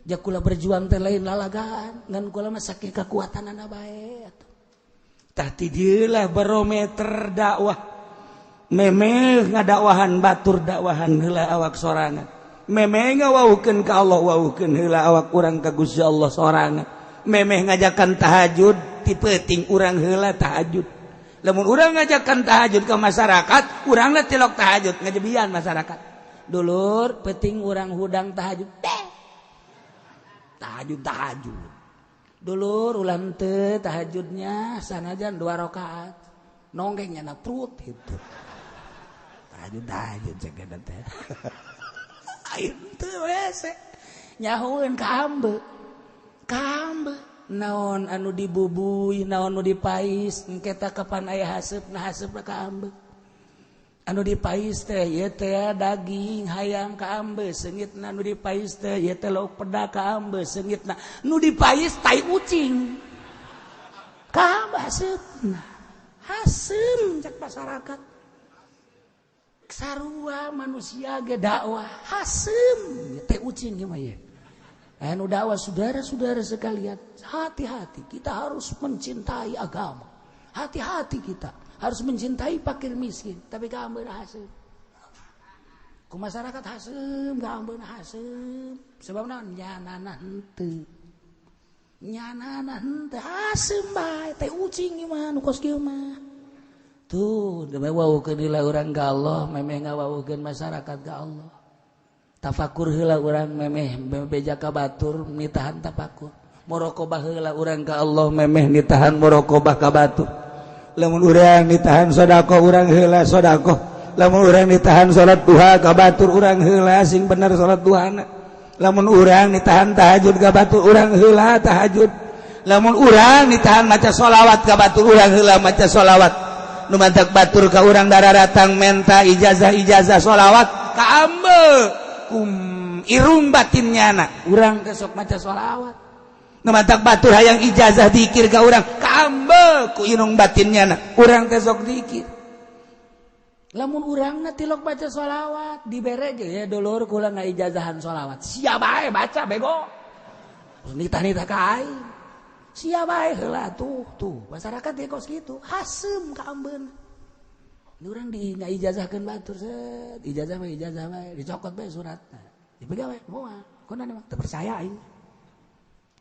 Jak kula berjuang teh lain lalagaan, ngan kula mah saking kakuatanana bae atuh. Tah ti dieu lah barometer dakwah. Memeh ngadakwahan batur dakwahan heula awak sorangan. Memeh ngawaukeun ka Allah waukeun heula awak urang ka Gusti Allah sorangan. Memeh ngajakan tahajud ti peuting urang heula tahajud. Lamun urang ngajakan tahajud ka masyarakat, urangna tilok tahajud ngajebian masyarakat. Dulur peuting urang hudang tahajud. Tahajud. Dulur ulah teu tahajudnya sanajan 2 rakaat. Nonggengnya na prut gitu. Tahajud ceuk teh. Itu wese nyahoeun ka ambe naon anu dibubuy naon anu dipais engketa kapan aya haseupna ka ambe anu dipais teh ieu teh daging hayam ka ambe seungitna anu dipais teh ieu teh lauk peda ka ambe seungitna nu dipais tai ucing ka ambe haseupna haseum cek masyarakat sarua manusia ge dakwah hasem teh ucing ge mah ye. Anu dakwah saudara-saudara sekalian, hati-hati kita harus mencintai agama. Hati-hati kita harus mencintai fakir miskin, tapi ka ambeuna hasem. Ku masyarakat hasem, ka ambeuna hasem. Sebab naon nyanana henteu. Nyanana henteu hasem bae teh ucing ge mah nu kos kieu mah. Tuh, wawukeun heula urang ka Allah, memeh ngawawukeun masyarakat ka Allah. Tafakur heula urang memeh beja ka batur nitahan tafakur. Muraqabah heula urang ka Allah, memeh nitahan muraqabah ka batur. Lamun urang nitahan sedekah urang heula sedekah. Lamun urang nitahan salat duha ka batur urang heula sing bener salat duhana. Lamun urang nitahan tahajud ka batur urang heula tahajud. Lamun urang nitahan maca sholawat ka batur urang heula maca sholawat. Nu mantak batur ka urang dararatang menta ijazah sholawat ka ambe irung batinnyana urang kesok maca sholawat. Nu mantak batur hayang ijazah dikir ka urang ka ambe ku irung batinnyana urang kesok dikir. Lamun urangna tilok baca sholawat dibere ge ya dulur kula ngaijazahan sholawat sia bae baca bego nitah-nitah ka aing sia bae heula tuh masyarakat dia kos gitu hasem ka ambeun ini urang di ngaijazahkeun batur set ijazah bae dicokot bae suratna dipegang bae moal kunaon mah teu percaya aing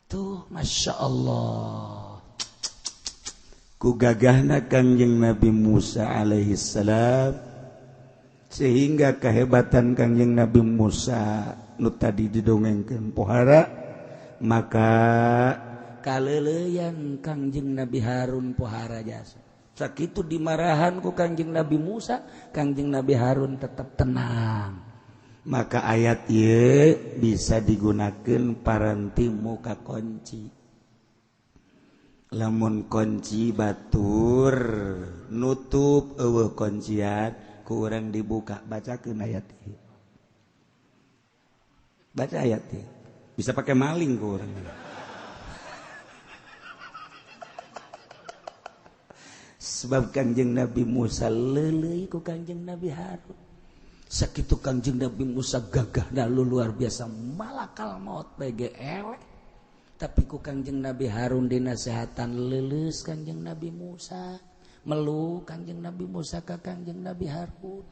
tuh masyaallah ku gagahna Kanjeng Nabi Musa alaihi salam sehingga kehebatan Kanjeng Nabi Musa nu tadi didongengkeun pohara maka kaleleyan Kanjeng Nabi Harun pohara jasa. Sakitu dimarahan ku Kanjeng Nabi Musa, Kanjeng Nabi Harun tetap tenang. Maka ayat ieu bisa digunakeun paranti muka kunci. Lamun kunci batur nutup eueuh kuncian ku urang dibuka bacakeun ayat ieu. Baca ayat ieu. Bisa pakai maling ku urang. Sebab Kanjeng Nabi Musa leuleuy ku Kanjeng Nabi Harun. Sakitu Kanjeng Nabi Musa gagahna luar biasa malakal maut bege elek. Tapi ku Kanjeng Nabi Harun dinasehatan leuleus Kanjeng Nabi Musa. Melu Kanjeng Nabi Musa ka Kanjeng Nabi Harun.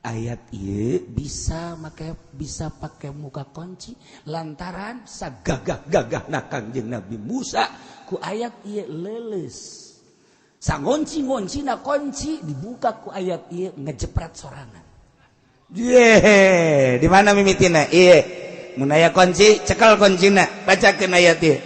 Ayat ieu bisa pakai muka kunci lantaran sagagah-gagahna Kanjeng Nabi Musa ku ayat ieu leuleus. Sangonci-ngonci na kunci dibuka ku ayat ieu ngejepret sorangan. Di mana mimitina? Ieu. Mun aya kunci, cekel kuncina, bacakeun ayat ieu.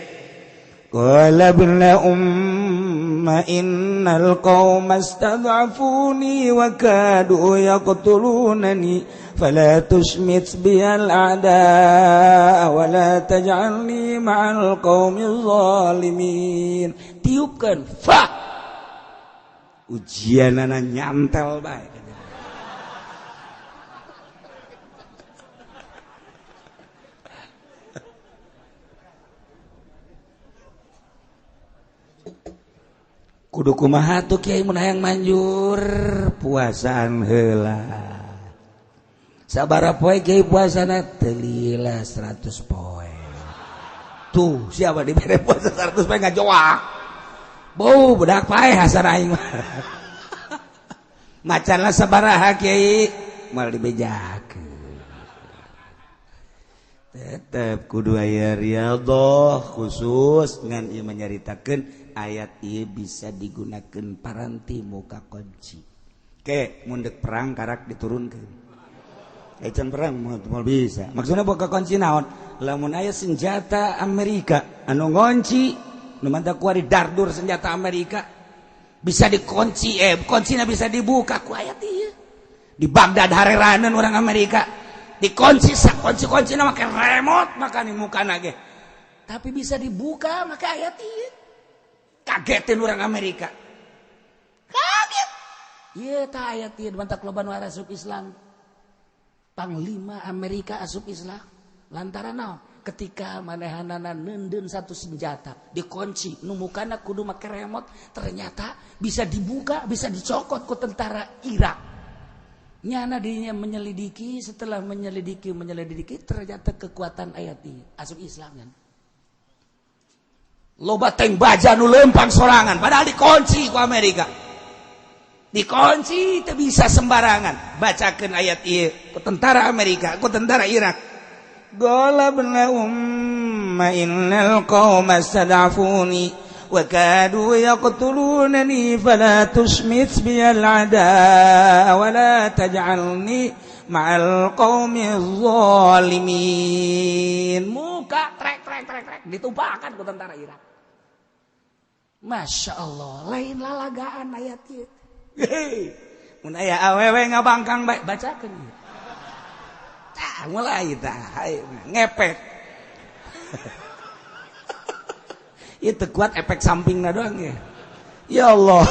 Qala binna umma innal qauma istad'afuni wa kadu yaqtulunani fala tushmit biyal a'da wa la taj'alni ma'al qaumil zalimin. Tiupkeun fa ujianana nyantel bae kudu kumaha tuh kiai mun hayang manjur puasaan heula. Sabaraha poe kiai puasana teu lila 100 poe. Tuh siapa dibere puasa 100 poe ngajoak. Bau budak paeh hasan aing mah. Macanna sabaraha kiai moal dibejakeun. Tetep kudu aya riyadhah khusus ngan ieu menyaritakeun ayat ieu bisa digunakeun paranti muka kunci. Ke mun deuk perang karak diturunkeun. Can perang moal bisa. Maksudna muka kunci naon? Lamun aya senjata Amerika anu ngonci nu mantap kuari dardur senjata Amerika bisa dikunci kuncina bisa dibuka ku ayat ieu. Di Baghdad hareraneun orang Amerika dikunci kunci-kuncina make remote makanya mukana ge tapi bisa dibuka make ayat ieu kagetin orang Amerika kaget ieu tah ayat ieu mantap loba nu asup Islam panglima Amerika asup Islam lantaran naon ketika manehanana neundeun satu senjata dikunci nu mukana kudu make remote ternyata bisa dibuka bisa dicokot ku tentara Irak. Nyana dirinya menyelidiki, setelah menyelidiki ternyata kekuatan ayat ini asup Islam kan. Loba teng baja nu lempang sorangan padahal dikunci ku Amerika. Dikunci teu bisa sembarangan. Bacakeun ayat ieu ku tentara Amerika, ku tentara Irak. Ghalabna umma innal qauma stad'afuni وكادوا يقتلونني فلا تشمت بي العداء ولا تجعلني مع القوم الظالمين. Muka trek ditumpakan ku tentara Irak. Masya Allah, lain lalagaan ayat ieu. Mun aya awewe ngabangkang bae bacakeun. Tah mulai tah ngepet. Itu kuat efek sampingna doang ya. Ya Allah.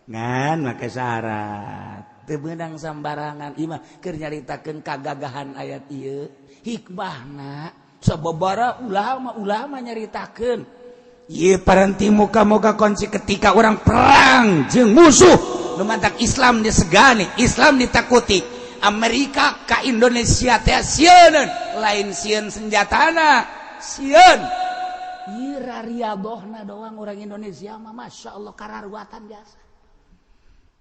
Ngan make syarat. Teu beunang sambarangan ieu mah keur nyaritakeun kagagahan ayat ieu. Hikmahna sababaraha ulama nyaritakeun. Ieu paranti muka-muka kunci ketika orang perang jeung musuh nu mantak Islam disegani, Islam ditakuti. Amerika ka Indonesia teh sieun, lain sieun senjatana, sieun. Ira riadohna doang orang Indonesia mah masya Allah kararuatan biasa.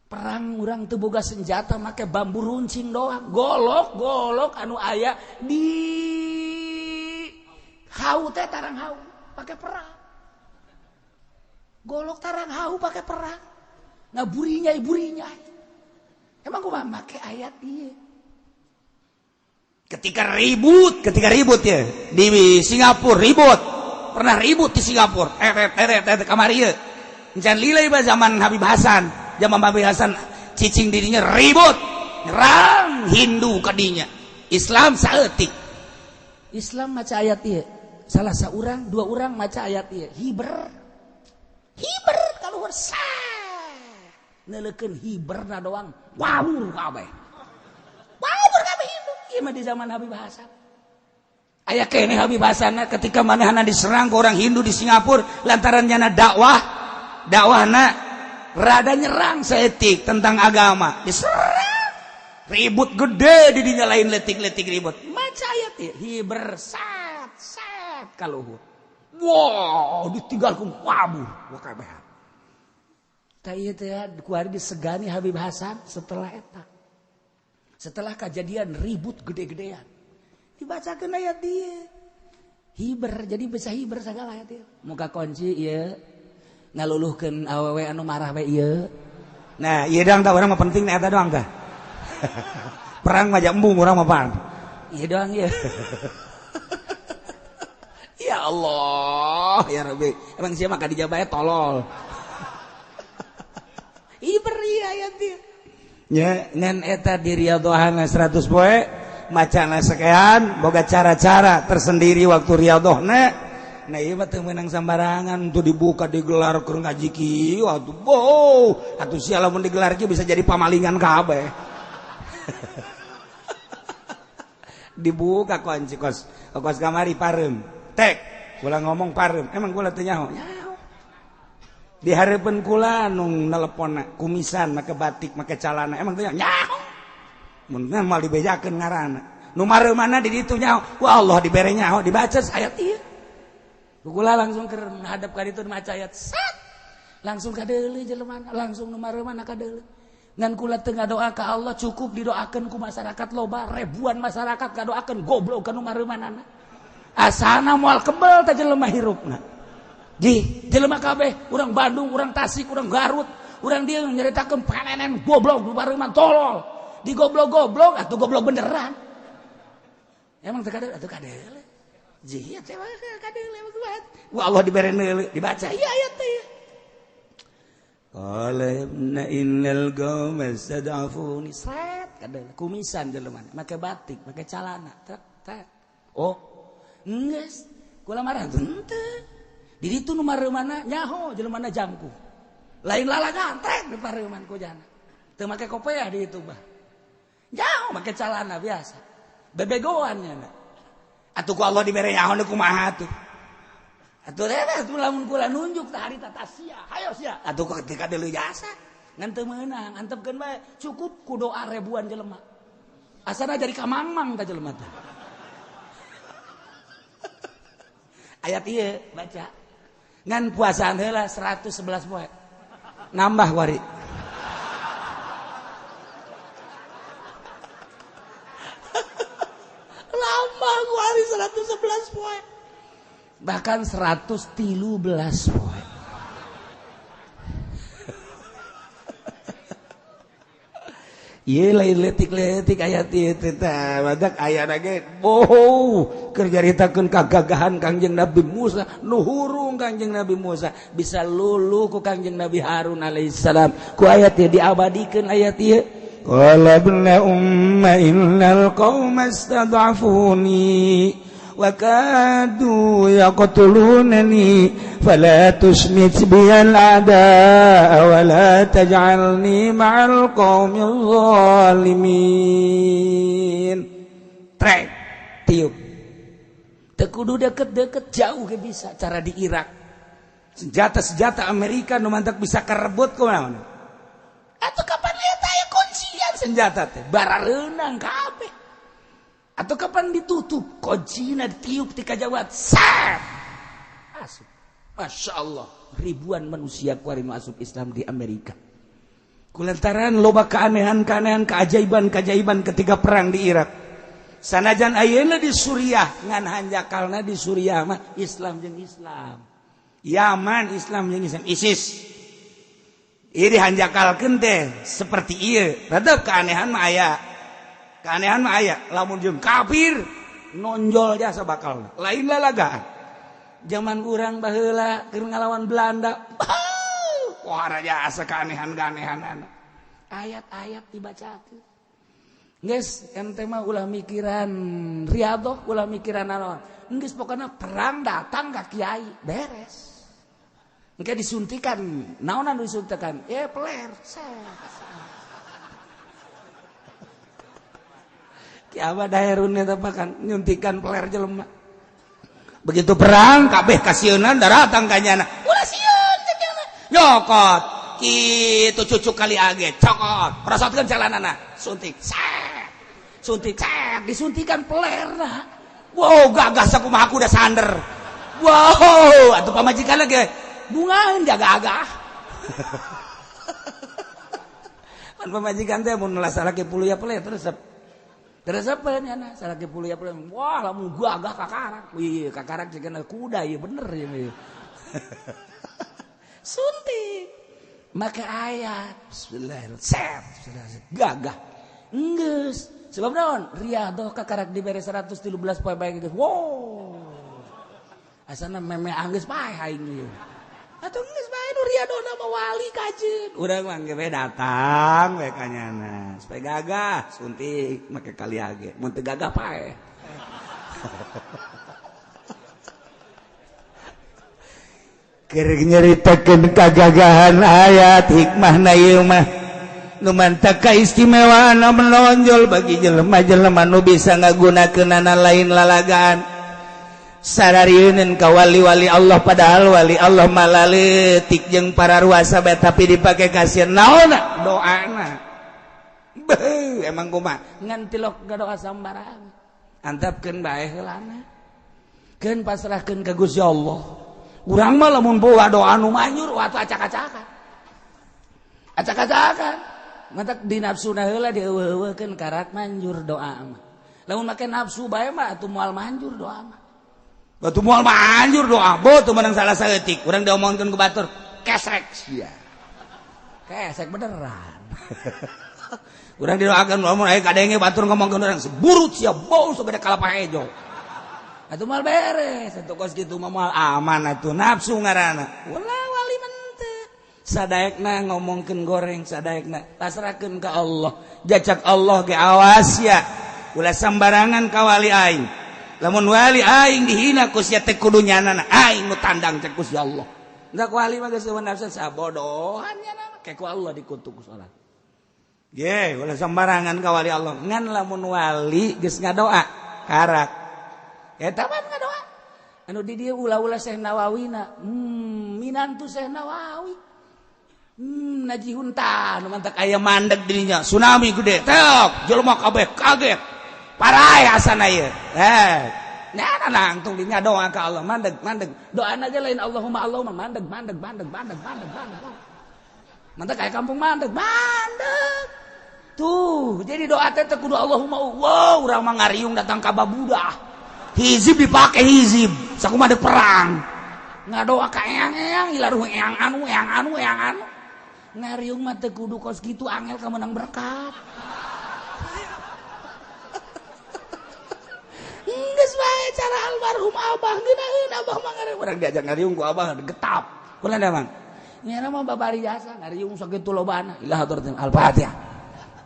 Perang orang teu boga senjata make bambu runcing doang, golok anu aya di hau teh tarang hau pake perang. Golok tarang hau pake perang. Nah burinyai. Emang kumaha make ayat ieu. Ketika ribut ya di Singapura ribut. Pernah ribut di Singapura, kamari ieu. Encan lilai ba zaman Habib Hasan, cicing dirinya ribut, nyerang Hindu kadinya. Islam saeutik. Islam maca ayat ieu. Salah saurang, dua urang maca ayat ieu. Hiber kaluhur sah. Neulekeun hiberna doang, wabur kabeh. Wabur kabeh Hindu. Ieu mah di zaman Habib Hasan. Aya kene Habib Hasan ketika manehana diserang ke orang Hindu di Singapura lantaran nyana dakwahna rada nyerang saeutik tentang agama diserang ribut gede di dinya lain letik-letik ribut maca ayat ieu hiber sat kaluhur wow ditinggalkeun wabur kabeh tah ieu teh kuari disegani Habib Hasan setelah kejadian ribut gede-gedean dibacakeun ayat dia hiber jadi bisa hiber sagala ayat ieu muka kunci ieu ngaluluhkeun awewe anu marah we ieu nah ieu doang tah urang mah penting eta doang tah perang mah embung urang mah pan ieu doang ieu ya Allah ya Rabbi emang sia mah ka dijabah tolol hiber ieu ayat ieu nya ngan eta di riyadhahna 100 poe macana sekean boga cara-cara tersendiri waktu riyadhahna nah ieu mah teu meunang sambarangan tuh dibuka digelar keur ngaji kieu atuh sia lamun digelar kieu bisa jadi pamalingan kabeh dibuka kunci kos kamari pareum tek ulah ngomong pareum emang kula teu nyaho di harapan kula nung nelepon kumisan make batik make calana emang teh nyaho mun mal dibejakeun ngaranna nu mareumana di ditu nyaho ku Allah dibere nyaho dibaca ayat ieu kula langsung keur hadap ka ditu maca ayat sat langsung kadeuleu jelema langsung nu mareumana kadeuleu ngan kula teu ngadoa ka Allah cukup didoakeun ku masyarakat loba ribuan masyarakat ngadoakeun goblok ka nu mareumanana asana moal kebal teh jelema hirupna di jelema kabeh urang Bandung urang Tasik urang Garut urang dieu nyaritakeun panenen goblok nu bareuman tolol di goblok-goblok atuh goblok beneran emang teu kadeuleu atuh kadeuleu jieu teh kadeuleu buat wa Allah dibere neuleu dibaca ieu ayat teh qala ibna innal qauma istad'afuni sret kadeuleu kumisan jelema make batik make calana tek oh geus kula marah henteu di ditu nu mareumana nyaho jelema jangku lain lalagan trek di pareuman ku jana teu make kopiah di ditu bah nyaho make calana biasa bebegoan nya atuh ku Allah dibere nyaho nu kumaha atuh atuh teh lamun kula nunjuk tah harita tasya hayo sia atuh ketika deuleu jasa ngan teu meunang antepkeun bae cukup ku doa ribuan jelema asana jadi kamangmang tah jelema teh ayat ieu baca ngan puasaan heula 111 poe nambah wari nambah wari 111 poe bahkan 113 poe ieu lain letik-letik ayat ieu teh badak ayana ge boh keur caritakeun kagagahan Kangjeng Nabi Musa nu hurung Kangjeng Nabi Musa bisa luluh ku Kangjeng Nabi Harun alaihissalam ku ayat ieu diabadikeun ayat ieu qala ibna umma innal qauma istad'afuni wa kadu yaqtulunani fala tusmit biyal a'daa wa la taj'alni ma'al qaumil zalimin trek tiup teu kudu deket-deket jauh ge bisa cara di Irak senjata-senjata Amerika nu mantak bisa karebut kunaon atuh kapan eta aya kuncian senjata teh barareunang kabeh atau kapan ditutup kuncina ditiup ti kajawat sat asup Masya Allah ribuan manusia kuarinu asup Islam di Amerika kulantaran loba keanehan-keanehan keajaiban-keajaiban ketika perang di Irak sanajan ayeuna di Suriah ngan hanjakalna di Suriah mah Islam jeung Islam Yaman Islam jeung Islam ISIS ieu dihanjakalkeun teh seperti ieu rada keanehan mah aya lamun jeung kafir nonjol jasa bakal lain lalagaan zaman urang baheula keur ngalawan Belanda wah jasa keanehan-keanehan ayat-ayat dibacakeun geus ente mah ulah mikiran riadoh ulah mikiran naon geus pokona perang datang ka kiai beres engke disuntikan naonan disuntikan peler Kiamat daerun eta kan nyuntikan peler jelema. Begitu perang kabeh kasieun datang ka nyana. Ulah sieun cenah. Nyokot. Kitu cucuk kali age cokot. Prosotkeun calanana. Suntik. Suntik disuntikan pelerna. Wow, gagah sakumaha kuda sander. Wow, atuh pamajikan lagi bungahan jaga-agah. Pan pamajikan teh mun lasalake puluh ya peler terus apa nya na salaki puluh ya peler. Wah, lamun gagah kakarak. Wih, kakarak cenah kuda ieu bener ieu. Suntik. Maka ayat bismillahirrahmanirrahim. Gagah. Enggeus. Sebab naon? Riadoh kakarak dibere 113 poe bae geus. Wow. Asana meme anggeus bae aing ieu. Atuh geus bae nu riadona mah wali kajeun. Urang mah ge datang we ka nyana. Supaya gagah suntik make kali age. Mun teu gagah pae. Keur nyaritakeun kagagahan ayat hikmahna ieu mah nu mantap kaistimewaan menonjol bagi jelema-jelema nu bisa ngagunakeunana lain lalagaan. sararieun ka wali-wali Allah padahal wali Allah malaletik jeung para ruasa bae tapi dipake kasieun naonna doana emang kumaha ngan tilok ngadoa sambarang antapkeun bae heulana keun pasrahkeun ka Gusti Allah urang mah lamun boga doa nu manyur atuh acak-acakan matak di nafsuna heula dieueuh-eueuhkeun karak manjur doa mah lamun make nafsu bae mah atuh moal manjur doa mah batu moal manjur doa beuh teu meunang salah saeutik urang diomongkeun ku batur kesek sia kesek beneran urang didoakeun lamun aya kadenge batur ngomongkeun urang seburut sia bau sabada kalapa hejo atuh moal beres atuh kos kitu mah moal aman atuh nafsu ngaranna ulah wali menteu sadaekna ngomongkeun goreng sadaekna pasrahkeun ka Allah jajak Allah ge awas ya ulah sambarangan ka wali aing lamun wali aing dihina ku sia teh kudu nyanana aing nu tandang cek ku Allah ndak wali mah geus nafsu sabodohan nya ke ku Allah dikutuk salat ye ulah sambarangan ka wali Allah ngan lamun wali geus ngadoa karak eta mah ngadoa anu di dieu ulah-ulah Syekh Nawawina minantu Syekh Nawawi Naji Hunta nu mantak aya mandeg dirinya tsunami gede teok jelema kabeh kaget parae asana ieu nah nangtung dinya doa ka Allah mandeg doana ge lain Allahumma mandeg mantak aya kampung mandeg tuh jadi doa teh kudu Allahumma urang mah ngariung datang ka babudah hizib dipake hizib sakumaha deuk perang ngadoa ka eang-eang ilaruh eang anu ngariung mah teu kudu kos kitu angel ka meunang berkat geus bae cara almarhum abah ngeunaheun abah mah ngariung urang diajak ngariung ku abah getap kunaon mang nyana mah babari jasa ngariung sakitu lobana ilah haturkeun al-fatihah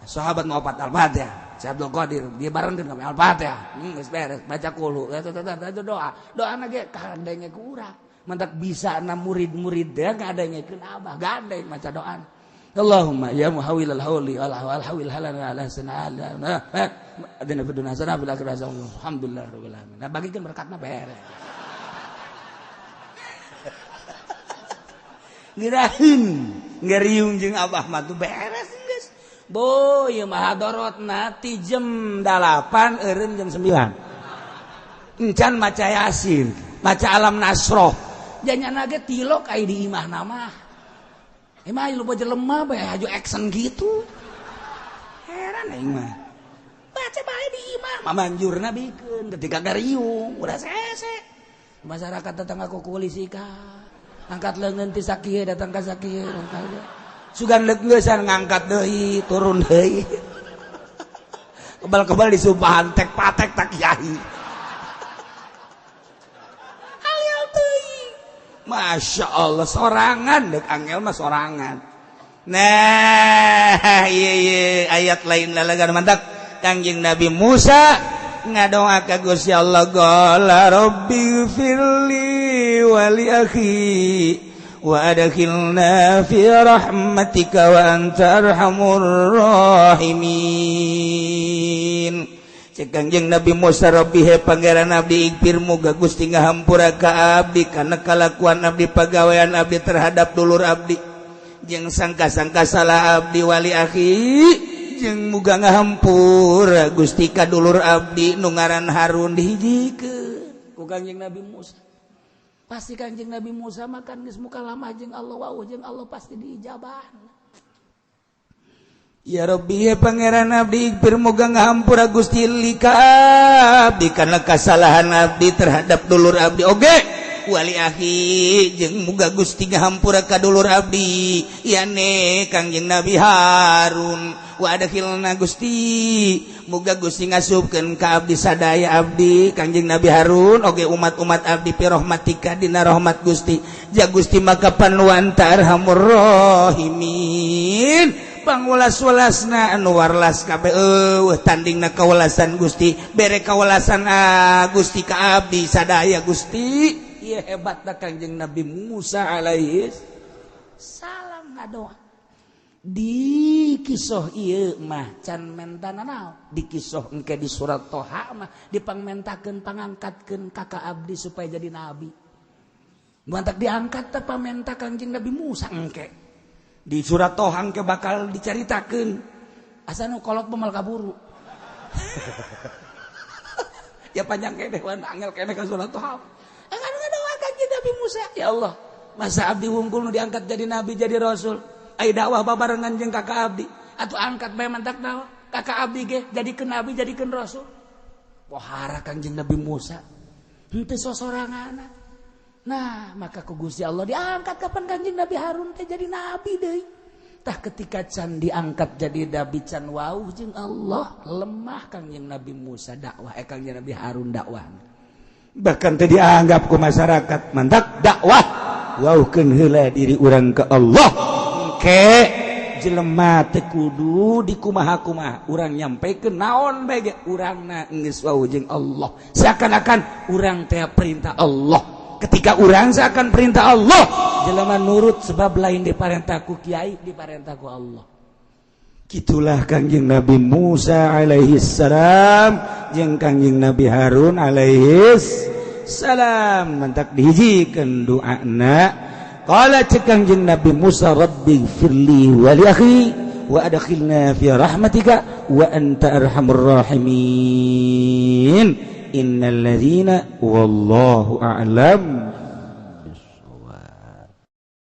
sahabat mau opat al-fatihah Syekh Abdul Qadir dia barengkeun kami al-fatihah geus beres baca qulu eta doana ge kadenge ku urang mantak bisa na murid-murid teh ngadengekeun abah gandeng maca doana Allahumma ya muhawwilal hauli wal hawil halana ala sanana adina fid dunya hasanah fil akhirati hasanah alhamdulillah rabbil alamin nah bagikeun berkatna beres ngirahin ngariung jeung abah mah tuh beres geus boy mah hadorotna ti jam 8 eureun jam 9 encan maca yasin maca alam nasroh janyana ge tilok aya di imahna mah emang lu baca lemah bae aju action gitu heran aing mah baca bae di imah mamanjurna bikeun ketika gariung udah sese masyarakat datang aku kulisika angkat leungeun ti sakieu datang ka sakieu sugan leungeusan ngangkat deui turun deui kebal-kebal disumpahan tek patek tak kiai Masya Allah sorangan dek angel mah sorangan nah iya ayat lain lalagan mantap Kangjeng Nabi Musa ngadoa ka Gusti Allah qala rabbi firli wa li akhi wa adkhilna fi rahmatika wa anta arhamur rahimin Kangjeng Nabi Musa Rabbi he pangeran abdi ighfir muga Gusti ngahampura ka abdi kana kalakuan abdi pagawean abdi terhadap dulur abdi jeung sangka-sangka salah abdi wali akhi jeung muga ngahampura Gusti ka dulur abdi nu ngaran Harun dihijikeun ku Kangjeng Nabi Musa pasti Kangjeng Nabi Musa makan geus muka lama jeung Allah wau jeung Allah pasti diijabah Ya Rabbi ya pangeran abdi ighfir muga ngahampura Gusti lika abdi kana kasalahan abdi terhadap dulur abdi oge wali akhi jeung muga Gusti ngahampura ka dulur abdi yane Kangjeng Nabi Harun wa adkhilna Gusti muga Gusti ngasupkeun ka abdi sadaya abdi Kangjeng Nabi Harun oge umat-umat abdi pi rahmatika dina rahmat Gusti ja Gusti maka panluanta arhamur rahimin pangulas-ulasna anu warlas kabeh tandingna kawelasan Gusti bere kawelasan Gusti ka abdi sadaya Gusti ieu hebatna Kangjeng Nabi Musa alaihi salam ngadoa di kisah ieu mah can mentana naon di kisah engke di surat Toha mah dipangmentakeun pangangkatkeun kakak abdi supaya jadi nabi mantak diangkat teh pamenta Kangjeng Nabi Musa engke di surat Toha engke bakal dicaritakeun asa nu kolot pemal kaburu ya panjang kene wan angel kene ka surat Toha anu ngadoa Kangjeng Nabi Musa ya Allah masa abdi wungkul nu diangkat jadi nabi jadi rasul ai dakwah babarengan jeung kakak abdi atuh angkat bae mantak dakwah kakak abdi ge jadikeun nabi jadikeun rasul pohara Kangjeng Nabi Musa henteu sosoranganna nah maka ku Gusti Allah diangkat kapan Kangjeng Nabi Harun teh jadi nabi deui tah ketika can diangkat jadi nabi can wauh jeung Allah lemah Kangjeng Nabi Musa dakwah Kangjeng Nabi Harun dakwah bahkan teh dianggap ku masyarakat mantak dakwah wauhkeun heula diri urang ke Allah ke jelema teu kudu dikumaha-kumaha urang nyampekeun naon bae ge urangna geus wau jeung Allah seakan-akan urang teh perintah Allah ketika urang seakan perintah Allah jelema nurut sebab lain diparentah ku kiai diparentah ku Allah kitulah Kangjeng Nabi Musa alaihi salam jeung Kangjeng Nabi Harun alaihi salam mantak dihijikeun doana qala Kangjeng Nabi Musa rabbi firli wa li akhi wa adkhilna fi rahmatika wa anta arhamur rahimin innal ladzina wallahu a'lam